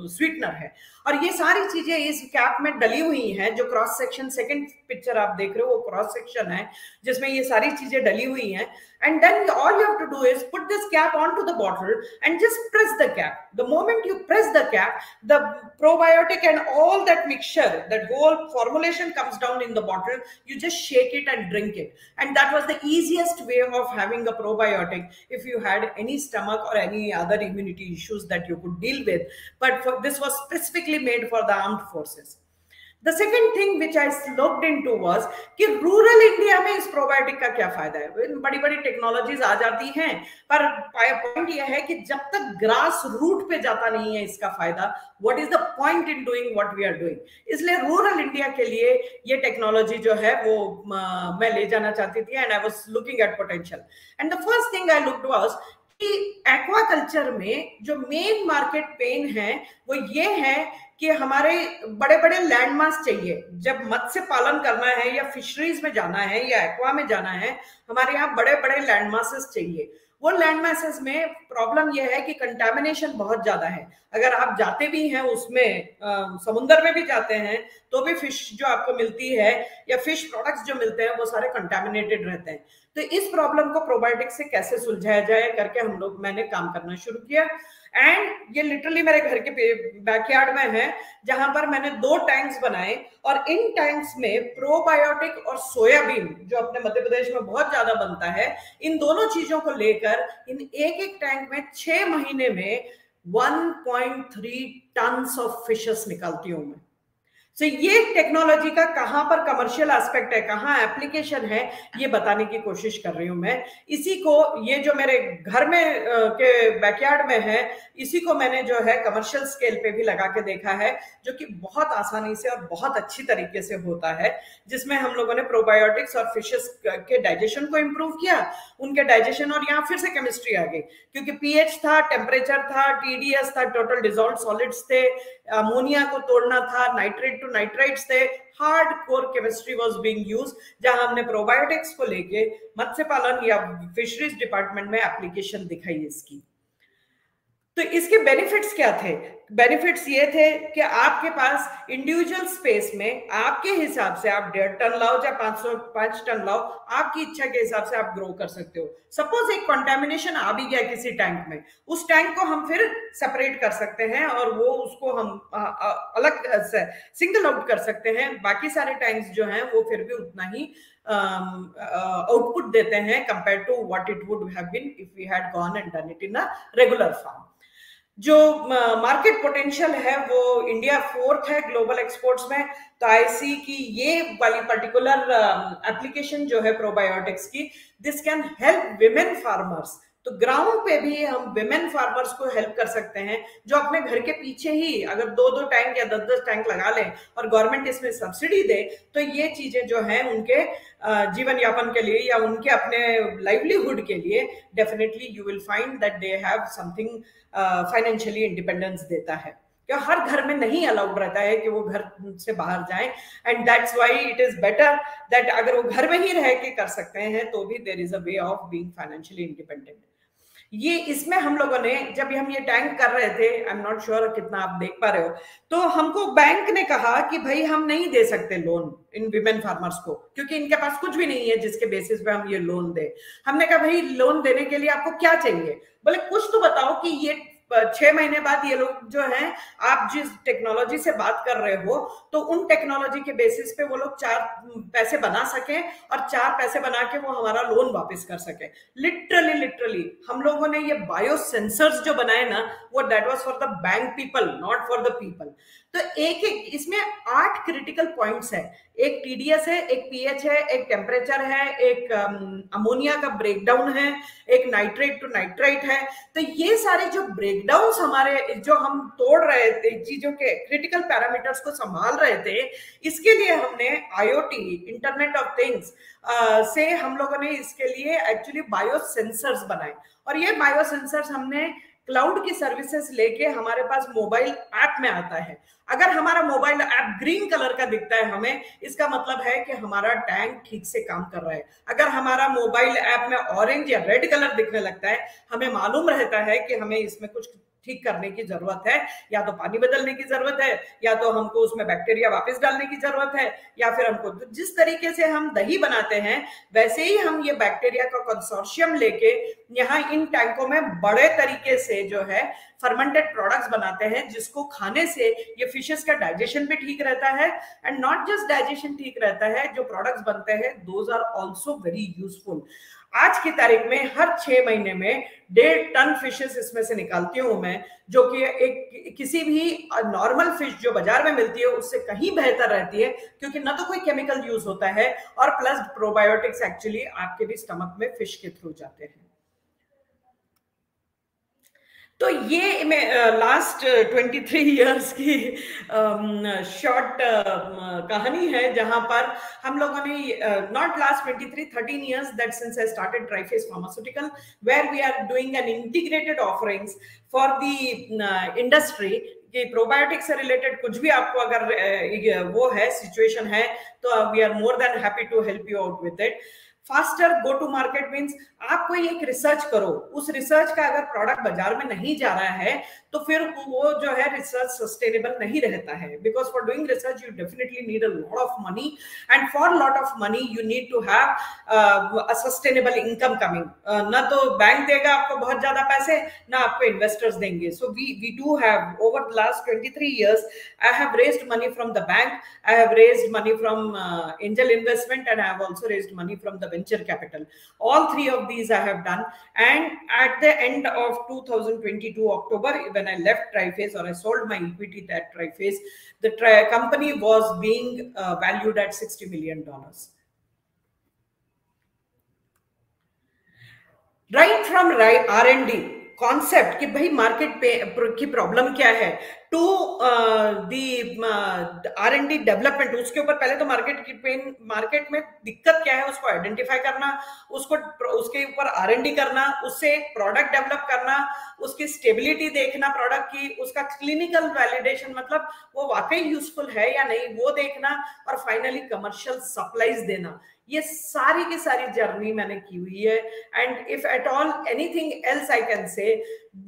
स्वीटनर है, और ये सारी चीजें इस कैप में डली हुई हैं। जो क्रॉस सेक्शन सेकंड पिक्चर आप देख रहे हो वो क्रॉस सेक्शन है जिसमें ये सारी चीजें डली हुई हैं, and then all you have to do is put this cap onto the bottle and just press the cap. The moment you press the cap, the probiotic and all that mixture, that whole formulation comes down in the bottle. You just shake it and drink it, and that was the easiest way of having a probiotic if you had any stomach or any other immunity issues that you could deal with. But this was specifically made for the armed forces. The second thing which I looked into was कि rural India में इस probiotic का क्या फायदा है। बड़ी बड़ी technologies आ जाती हैं, पर पॉइंट यह है कि जब तक ग्रास रूट पे जाता नहीं है इसका फायदा, what is the point in doing what we are doing. इसलिए रूरल इंडिया के लिए ये टेक्नोलॉजी जो है वो मैं ले जाना चाहती थी, and I was looking at potential. And the first thing I looked was कि एक्वाकल्चर में जो मेन मार्केट पेन है वो ये है कि हमारे बड़े बड़े लैंडमास चाहिए। जब मत्स्य पालन करना है या फिशरीज में जाना है या एक्वा में जाना है, हमारे यहाँ बड़े बड़े लैंडमासेस चाहिए। वो लैंडमासेस में प्रॉब्लम यह है कि कंटामिनेशन बहुत ज्यादा है। अगर आप जाते भी हैं उसमें, समुद्र में भी जाते हैं, तो भी फिश जो आपको मिलती है या फिश प्रोडक्ट्स जो मिलते हैं वो सारे कंटामिनेटेड रहते हैं। तो इस प्रॉब्लम को प्रोबायोटिक से कैसे सुलझाया जाए करके मैंने काम करना शुरू किया, एंड ये लिटरली मेरे घर के बैकयार्ड में है, जहां पर मैंने 2 टैंक्स बनाए, और इन टैंक्स में प्रोबायोटिक और सोयाबीन जो अपने मध्य प्रदेश में बहुत ज्यादा बनता है, इन दोनों चीजों को लेकर इन एक टैंक में 6 महीने में 1.3 टन्स ऑफ फिशेस निकालती हूं मैं। So, ये टेक्नोलॉजी का कहां पर कमर्शियल एस्पेक्ट है, कहां एप्लीकेशन है, ये बताने की कोशिश कर रही हूं मैं। इसी को, ये जो मेरे घर में के बैकयार्ड में है, इसी को मैंने जो है कमर्शियल स्केल पे भी लगा के देखा है, जो कि बहुत आसानी से और बहुत अच्छी तरीके से होता है, जिसमें हम लोगों ने प्रोबायोटिक्स और फिशेस के डाइजेशन को इम्प्रूव किया, उनके डाइजेशन, और यहाँ फिर से केमिस्ट्री आ गई, क्योंकि पीएच था, टेम्परेचर था, टीडीएस था, टोटल डिसॉल्व्ड सॉलिड्स थे, अमोनिया को तोड़ना था, नाइट्रेट टू नाइट्राइट्स थे, hard core chemistry was being used, जहां हमने प्रोबायोटिक्स को लेके मत्स्य पालन या फिशरीज डिपार्टमेंट में एप्लीकेशन दिखाई इसकी। तो इसके बेनिफिट्स क्या थे? बेनिफिट्स ये थे कि आपके पास इंडिविजुअल स्पेस में आपके हिसाब से आप 1.5 टन लाओ या 5 टन लाओ, आपकी इच्छा के हिसाब से आप ग्रो कर सकते हो। सपोज एक कंटामिनेशन आ भी गया किसी टैंक में, उस टैंक को हम फिर सेपरेट कर सकते हैं और वो उसको हम अलग से सिंगल आउट कर सकते हैं। बाकी सारे टैंक्स जो हैं वो फिर भी उतना ही आउटपुट देते हैं compare to what it would have been if we had gone and done it in a regular form. जो मार्केट पोटेंशियल है वो इंडिया 4th है ग्लोबल एक्सपोर्ट्स में। तो आई सी की ये वाली पर्टिकुलर एप्लीकेशन जो है प्रोबायोटिक्स की, this can help women farmers. तो ग्राउंड पे भी हम विमेन फार्मर्स को हेल्प कर सकते हैं, जो अपने घर के पीछे ही अगर 2-2 टैंक या 10-10 टैंक लगा लें और गवर्नमेंट इसमें सब्सिडी दे, तो ये चीजें जो हैं उनके जीवन यापन के लिए या उनके अपने लाइवलीहुड के लिए definitely you will find that they have something financially independence देता है। क्यों हर घर में नहीं अलाउड रहता है कि वो घर से बाहर जाएं, and that's why it is better that अगर वो घर में ही रह के कर सकते हैं तो भी there is a way of being financially independent. ये इसमें हम लोगों ने जब हम ये टैंक कर रहे थे, आई एम नॉट श्योर कितना आप देख पा रहे हो, तो हमको बैंक ने कहा कि भाई हम नहीं दे सकते लोन इन विमेन फार्मर्स को, क्योंकि इनके पास कुछ भी नहीं है जिसके बेसिस पे हम ये लोन दे। हमने कहा भाई लोन देने के लिए आपको क्या चाहिए? बोले कुछ तो बताओ कि ये 6 महीने बाद ये लोग जो हैं, आप जिस टेक्नोलॉजी से बात कर रहे हो तो उन टेक्नोलॉजी के बेसिस पे वो लोग 4 पैसे बना सके और 4 पैसे बना के वो हमारा लोन वापस कर सके। लिटरली हम लोगों ने ये बायो सेंसर्स जो बनाए ना, वो that was for the bank people, not for the people. तो एक इसमें 8 क्रिटिकल पॉइंट्स है। एक टीडीएस है, एक पीएच है, एक टेम्परेचर है, एक अमोनिया का ब्रेकडाउन है, एक नाइट्रेट टू नाइट्राइट है। तो ये सारे जो ब्रेकडाउन्स हमारे जो हम तोड़ रहे थे, चीजों के क्रिटिकल पैरामीटर्स को संभाल रहे थे, इसके लिए हमने आईओटी, इंटरनेट ऑफ थिंग्स से हम लोगों ने इसके लिए एक्चुअली बायो सेंसर्स बनाए। और ये बायो सेंसर्स हमने क्लाउड की सर्विसेज लेके हमारे पास मोबाइल ऐप में आता है। अगर हमारा मोबाइल ऐप ग्रीन कलर का दिखता है हमें, इसका मतलब है कि हमारा टैंक ठीक से काम कर रहा है। अगर हमारा मोबाइल ऐप में ऑरेंज या रेड कलर दिखने लगता है, हमें मालूम रहता है कि हमें इसमें कुछ ठीक करने की जरूरत है, या तो पानी बदलने की जरूरत है, या तो हमको उसमें बैक्टीरिया वापस डालने की जरूरत है, या फिर हमको जिस तरीके से हम दही बनाते हैं वैसे ही हम ये बैक्टीरिया का कंसोर्शियम लेके यहाँ इन टैंकों में बड़े तरीके से जो है फर्मेंटेड प्रोडक्ट्स बनाते हैं, जिसको खाने से ये फिशेस का डाइजेशन भी ठीक रहता है। एंड नॉट जस्ट डाइजेशन ठीक रहता है, जो प्रोडक्ट्स बनते हैं those are also very useful. आज की तारीख में हर 6 महीने में 1.5 टन फिशेस इसमें से निकालती हूं मैं, जो कि एक किसी भी नॉर्मल फिश जो बाजार में मिलती है उससे कहीं बेहतर रहती है, क्योंकि ना तो कोई केमिकल यूज होता है और प्लस प्रोबायोटिक्स एक्चुअली आपके भी स्टमक में फिश के थ्रू जाते हैं। तो ये लास्ट 23 इयर्स की शॉर्ट कहानी है, जहां पर हम लोगों ने not last 13 years that since I started Triphase Pharmaceutical, where we are doing an integrated offerings for the industry कि प्रोबायोटिक से रिलेटेड कुछ भी आपको अगर वो है सिचुएशन है, तो we are more than happy to help you out with it. Faster go to market means आप कोई एक रिसर्च करो, उस रिसर्च का अगर प्रोडक्ट बाजार में नहीं जा रहा है तो फिर वो जो है रिसर्च सस्टेनेबल नहीं रहता है, because for doing research you definitely need a lot of money, and for lot of money you need to have a sustainable income coming. ना तो बैंक देगा आपको बहुत ज्यादा पैसे, ना आपको इन्वेस्टर्स देंगे। So we do have over the last 23 years I have raised money from the bank, I have raised money from angel investment, and I have also raised money from the venture capital. All 3 of these I have done, and at the end of 2022 October, when I left Triphase, or I sold my equity at Triphase, the company was being valued at $60 million. Right from R&D concept कि भाई market पे की problem क्या है, to the R&D development, उसके ऊपर पहले तो मार्केट में दिक्कत क्या है उसको आइडेंटिफाई करना, उसके ऊपर R&D करना, उससे एक प्रोडक्ट डेवलप करना, उसकी स्टेबिलिटी देखना प्रोडक्ट की, उसका क्लिनिकल वैलिडेशन मतलब वो वाकई यूजफुल है या नहीं वो देखना, और फाइनली कमर्शियल सप्लाईज देना। ये सारी की सारी जर्नी मैंने की हुई है. And if at all anything else I can say,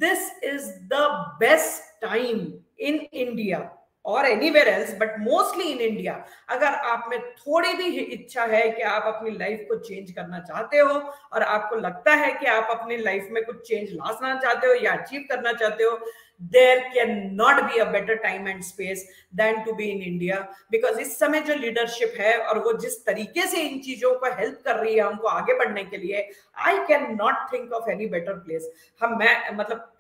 this is the best time in India और anywhere else, but mostly in India. अगर आप में थोड़ी भी इच्छा है कि आप अपनी लाइफ को चेंज करना चाहते हो और आपको लगता है कि आप अपनी लाइफ में कुछ चेंज लाना चाहते हो या अचीव करना चाहते हो, there cannot be a better time and space than to be in India, because इस समय जो लीडरशिप है और वो जिस तरीके से इन चीजों को हेल्प कर रही है हमको आगे बढ़ने के लिए, I cannot think of any better place. मैं मतलब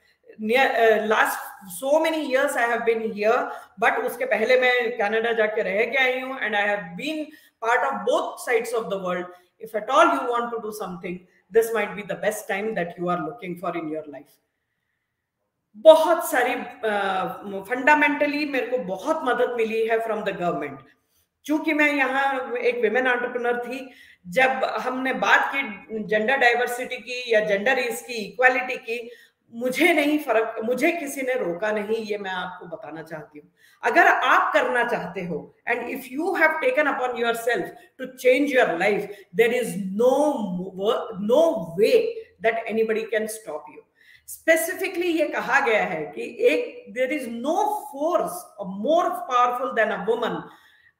last so many years I have been here, but उसके पहले मैं कनाडा जाके रह के आई हूँ, and I have been part of both sides of the world. If at all you want to do something, this might be the best time that you are looking for in your life. बहुत सारी fundamentally मेरे को बहुत मदद मिली है from the government. चूंकि मैं यहाँ एक विमेन एंटरप्रेन्योर थी, जब हमने बात की जेंडर डाइवर्सिटी की या जेंडर की, इक्वालिटी की, मुझे नहीं फर्क, मुझे किसी ने रोका नहीं. ये मैं आपको बताना चाहती हूँ. अगर आप करना चाहते हो and if you have taken upon yourself to change your life, there is no way that anybody can stop you. Specifically ये कहा गया है कि एक there is no force more powerful than a woman.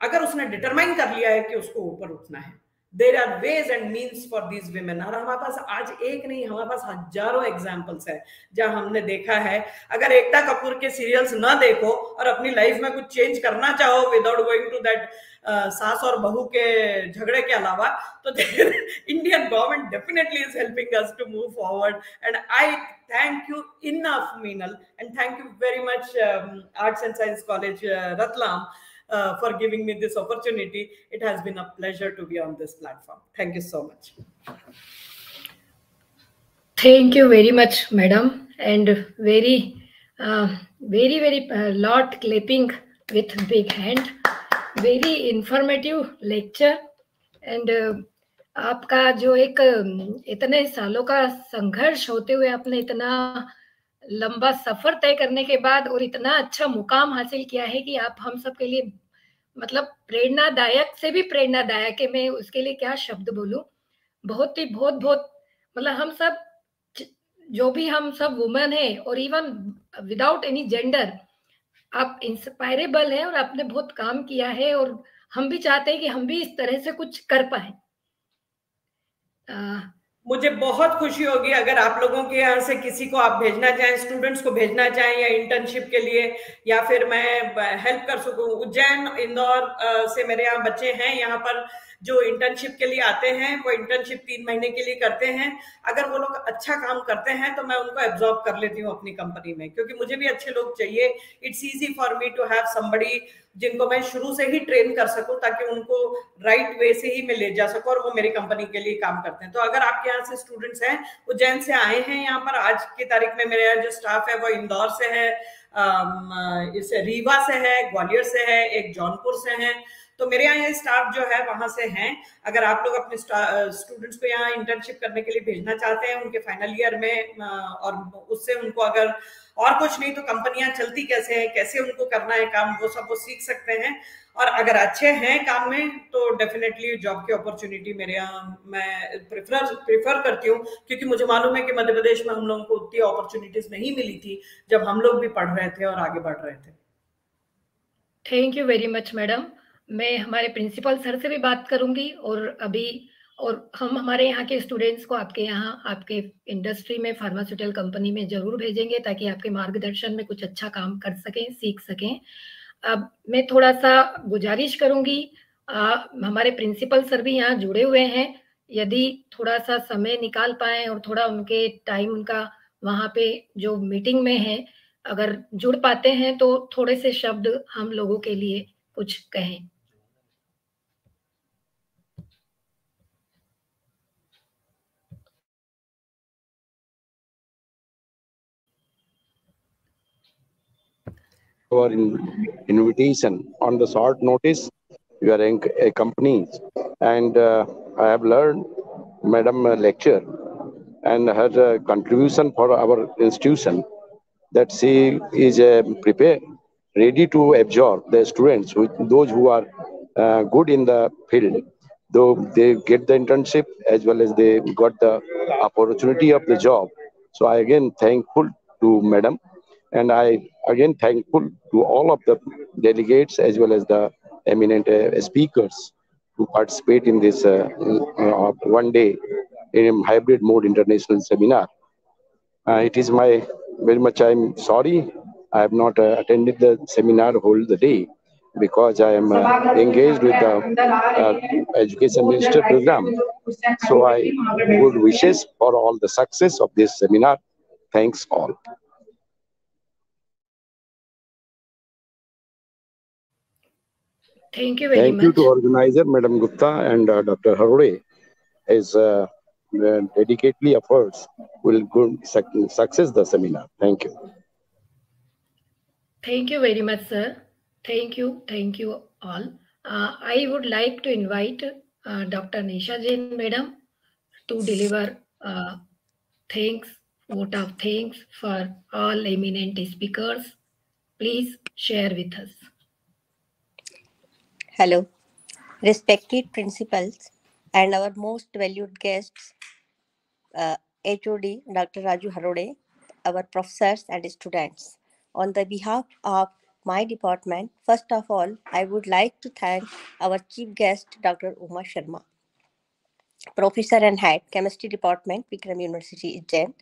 अगर उसने डिटरमाइन कर लिया है कि उसको ऊपर उठना है, there are ways and means for these women. और हमारे पास आज एक नहीं, हमारे पास हजारों एग्जाम्पल्स है जहां हमने देखा है. अगर एकता कपूर के सीरियल्स ना देखो और अपनी लाइफ में कुछ चेंज करना चाहो विदाउट गोइंग टू दैट सास और बहू के झगड़े के अलावा, तो Indian government definitely is helping us to move forward. And I thank you enough, Meenal, and thank you very much, Arts and Science College, Ratlam, for giving me this opportunity. It has been a pleasure to be on this platform. Thank you so much. Thank you very much, madam, and very lot clapping with big hand. Very informative lecture, and आपका जो एक इतने सालों का संघर्ष होते हुए आपने इतना लंबा सफर तय करने के बाद और इतना अच्छा मुकाम हासिल किया है कि आप हम सब के लिए मतलब प्रेरणादायक से भी प्रेरणादायक है. मैं उसके लिए क्या शब्द बोलूं. बहुत मतलब हम सब जो भी हम सब वुमेन है और इवन विदाउट एनी जेंडर, आप इंस्पायरेबल है और आपने बहुत काम किया है और हम भी चाहते हैं कि हम भी इस तरह से कुछ कर पाए. मुझे बहुत खुशी होगी अगर आप लोगों के यहाँ से किसी को आप भेजना चाहें, स्टूडेंट्स को भेजना चाहें या इंटर्नशिप के लिए, या फिर मैं हेल्प कर सकूं. उज्जैन, इंदौर से मेरे यहाँ बच्चे हैं यहाँ पर जो इंटर्नशिप के लिए आते हैं. वो इंटर्नशिप 3 महीने के लिए करते हैं. अगर वो लोग अच्छा काम करते हैं तो मैं उनको एब्जॉर्ब कर लेती हूँ अपनी कंपनी में, क्योंकि मुझे भी अच्छे लोग चाहिए. It's easy for me to have somebody जिनको मैं शुरू से ही ट्रेन कर सकूं, ताकि उनको राइट वे से ही मैं ले जा सकूं और वो मेरी कंपनी के लिए काम करते हैं. तो अगर आपके यहाँ से स्टूडेंट्स हैं, उज्जैन से आए हैं यहाँ पर, आज की तारीख में मेरे यहाँ जो स्टाफ है वो इंदौर से है, इसे रीवा से है, ग्वालियर से है, एक जौनपुर से है. तो मेरे यहाँ ये स्टाफ जो है वहां से हैं. अगर आप लोग अपने स्टूडेंट्स को यहाँ इंटर्नशिप करने के लिए भेजना चाहते हैं उनके फाइनल ईयर में, और उससे उनको अगर और कुछ नहीं तो कंपनियां चलती कैसे है, कैसे उनको करना है काम, वो सब वो सीख सकते हैं. और अगर अच्छे हैं काम में तो डेफिनेटली जॉब की अपॉर्चुनिटी मेरे यहाँ मैं प्रेफर करती हूँ, क्योंकि मुझे मालूम है कि मध्य प्रदेश में हम लोगों को उतनी अपॉर्चुनिटीज नहीं मिली थी जब हम लोग भी पढ़ रहे थे और आगे बढ़ रहे थे. Thank you very much madam. मैं हमारे प्रिंसिपल सर से भी बात करूंगी और हम हमारे यहाँ के स्टूडेंट्स को आपके यहाँ आपके इंडस्ट्री में फार्मास्यूटिकल कंपनी में जरूर भेजेंगे, ताकि आपके मार्गदर्शन में कुछ अच्छा काम कर सकें, सीख सकें. अब मैं थोड़ा सा गुजारिश करूंगी, हमारे प्रिंसिपल सर भी यहाँ जुड़े हुए हैं, यदि थोड़ा सा समय निकाल पाए और थोड़ा उनके टाइम उनका वहाँ पे जो मीटिंग में है अगर जुड़ पाते हैं तो थोड़े से शब्द हम लोगों के लिए कुछ कहें. Our invitation on the short notice, you are a company, and I have learned Madam lecture and her contribution for our institution, that she is prepared, ready to absorb the students, those who are good in the field, though they get the internship as well as they got the opportunity of the job. So I again thankful to Madam, and I again thankful to all of the delegates as well as the eminent speakers who participate in this one day in hybrid mode international seminar. It is my very much. I'm sorry I have not attended the seminar whole the day because I am engaged with the education minister program. So I good wishes for all the success of this seminar. Thanks all. Thank you very Thank you much. to organizer Madam Gupta and Dr. Harode as dedicatedly efforts will good success the seminar. Thank you. Thank you very much, sir. Thank you all. I would like to invite Dr. Nisha Jain, madam, to deliver vote of thanks for all eminent speakers. Please share with us. Hello, respected principals and our most valued guests, HOD Dr. Raju Harode, our professors and students. On the behalf of my department, first of all, I would like to thank our chief guest, Dr. Uma Sharma, Professor and Head, Chemistry Department, Vikram University, Ujjain,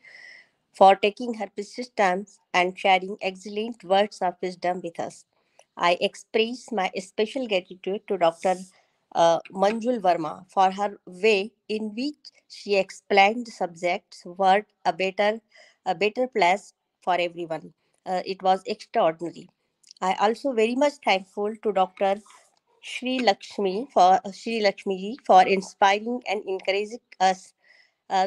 for taking her precious time and sharing excellent words of wisdom with us. I express my special gratitude to Dr. Manjul Verma for her way in which she explained the subjects word a better place for everyone. It was extraordinary. I also very much thankful to Dr. Shri Lakshmi for inspiring and encouraging us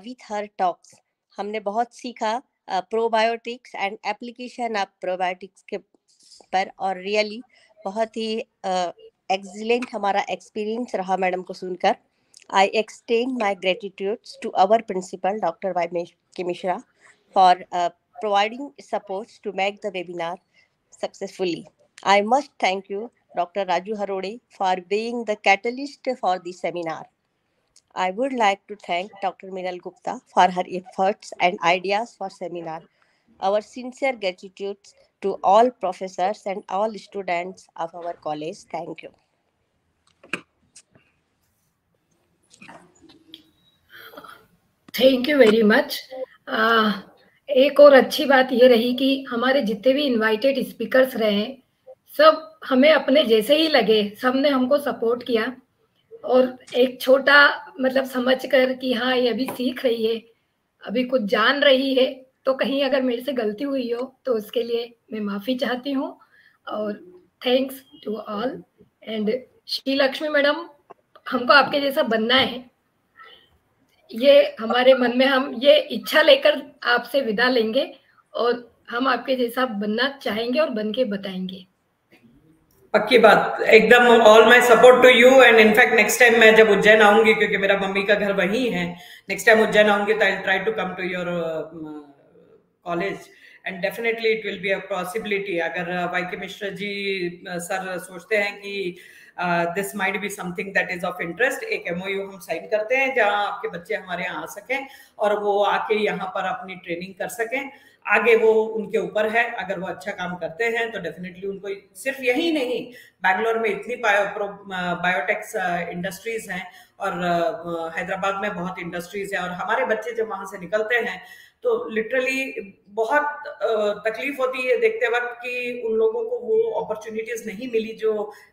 with her talks. हमने बहुत सीखा probiotics and application of probiotics के पर और really बहुत ही excellent हमारा experience रहा madam को सुनकर. I extend my gratitude to our principal, Dr. Y. Mishra, for providing support to make the webinar successfully. I must thank you, Dr. Raju Harode, for being the catalyst for the seminar. I would like to thank Dr. Minal Gupta for her efforts and ideas for seminar. Our sincere gratitude to all professors and all students of our college. Thank you. Thank you very much. एक और अच्छी बात ये रही कि हमारे जितने भी इनवाइटेड स्पीकर्स रहे सब हमें अपने जैसे ही लगे, सबने हमको सपोर्ट किया और एक छोटा मतलब समझ कर कि हाँ ये अभी सीख रही है, अभी कुछ जान रही है, तो कहीं अगर मेरे से गलती हुई हो तो उसके लिए मैं माफ़ी चाहती हूँ. और thanks to all. And Shri Lakshmi madam, हमको आपके जैसा बनना है, ये हमारे मन में हम ये इच्छा लेकर आपसे विदा लेंगे और हम आपके जैसा बनना चाहेंगे और बन के बताएंगे. पक्की बात, एकदम all my support to you. And in fact next time मैं जब उज्जैन आऊंगी, क्योंकि मेरा मम्मी का घर वहीं है, नेक्स्ट टाइम उज्जैन आऊंगी तो I try to come to your college and definitely it will be a possibility. अगर Y K Mishra ji sir सोचते हैं कि this might be something that is of interest, एक MOU हम साइन करते हैं जहां आपके बच्चे हमारे यहाँ आ सकें और वो आके यहाँ पर अपनी ट्रेनिंग कर सकें. आगे वो उनके ऊपर है, अगर वो अच्छा काम करते हैं तो डेफिनेटली उनको सिर्फ यही नहीं, बैंगलोर में इतनी बायोटेक्स इंडस्ट्रीज हैं और हैदराबाद में बहुत इंडस्ट्रीज हैं, और हमारे बच्चे जब वहां से निकलते हैं तो लिटरली बहुत तकलीफ होती है देखते वक्त कि उन लोगों को वो अपॉर्चुनिटीज नहीं मिली जो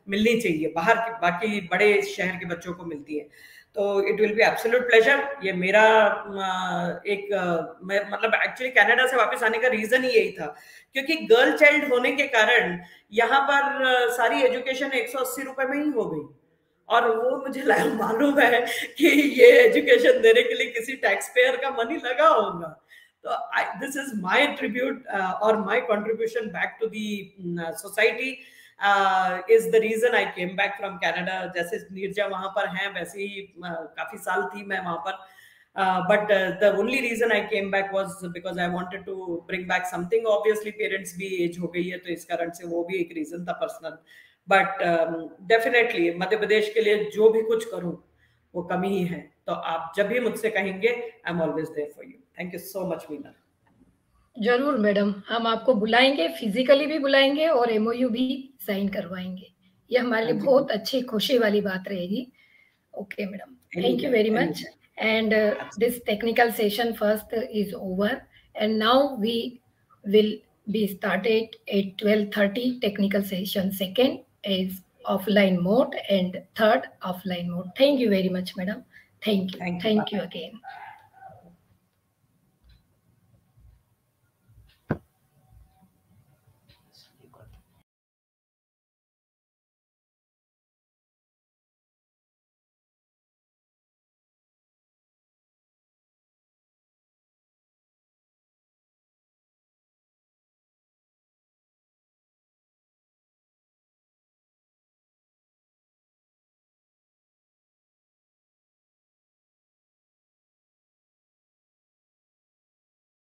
मिलनी चाहिए बाहर की बाकी बड़े शहर के बच्चों को मिलती है. तो it will B absolute pleasure. ये मेरा मतलब एक्चुअली कनाडा से वापस आने का रीजन ही यही था, क्योंकि गर्ल चाइल्ड होने के कारण यहाँ पर सारी एजुकेशन 180 रुपए में ही हो गई, और वो मुझे मालूम है कि ये एजुकेशन देने के लिए किसी टैक्स पेयर का मनी लगा होगा. तो दिस इज माय ट्रिब्यूट और my contribution back to the society is the reason I came back from Canada. जैसे नीरजा वहां पर हैं वैसे ही काफी साल थी मैं वहां पर, but the only reason I came back was because I wanted to bring back something. Obviously parents भी एज हो गई है तो इस कारण से वो भी एक रीजन था personal. But definitely Madhya Pradesh के लिए जो भी कुछ करूं वो कमी ही है। तो आप जब भी मुझसे कहेंगे, I am always there for you. Thank you so much Meenal. जरूर मैडम, हम आपको बुलाएंगे, फिजिकली भी बुलाएंगे और MOU भी साइन करवाएंगे। ये हमारे लिए बहुत अच्छी खुशी वाली बात रहेगी। Okay madam, thank you very much. And this technical session first is over, and now we will be started at 12:30. Technical session second is offline mode and third offline mode. Thank you very much, madam. Thank you. Thank you again.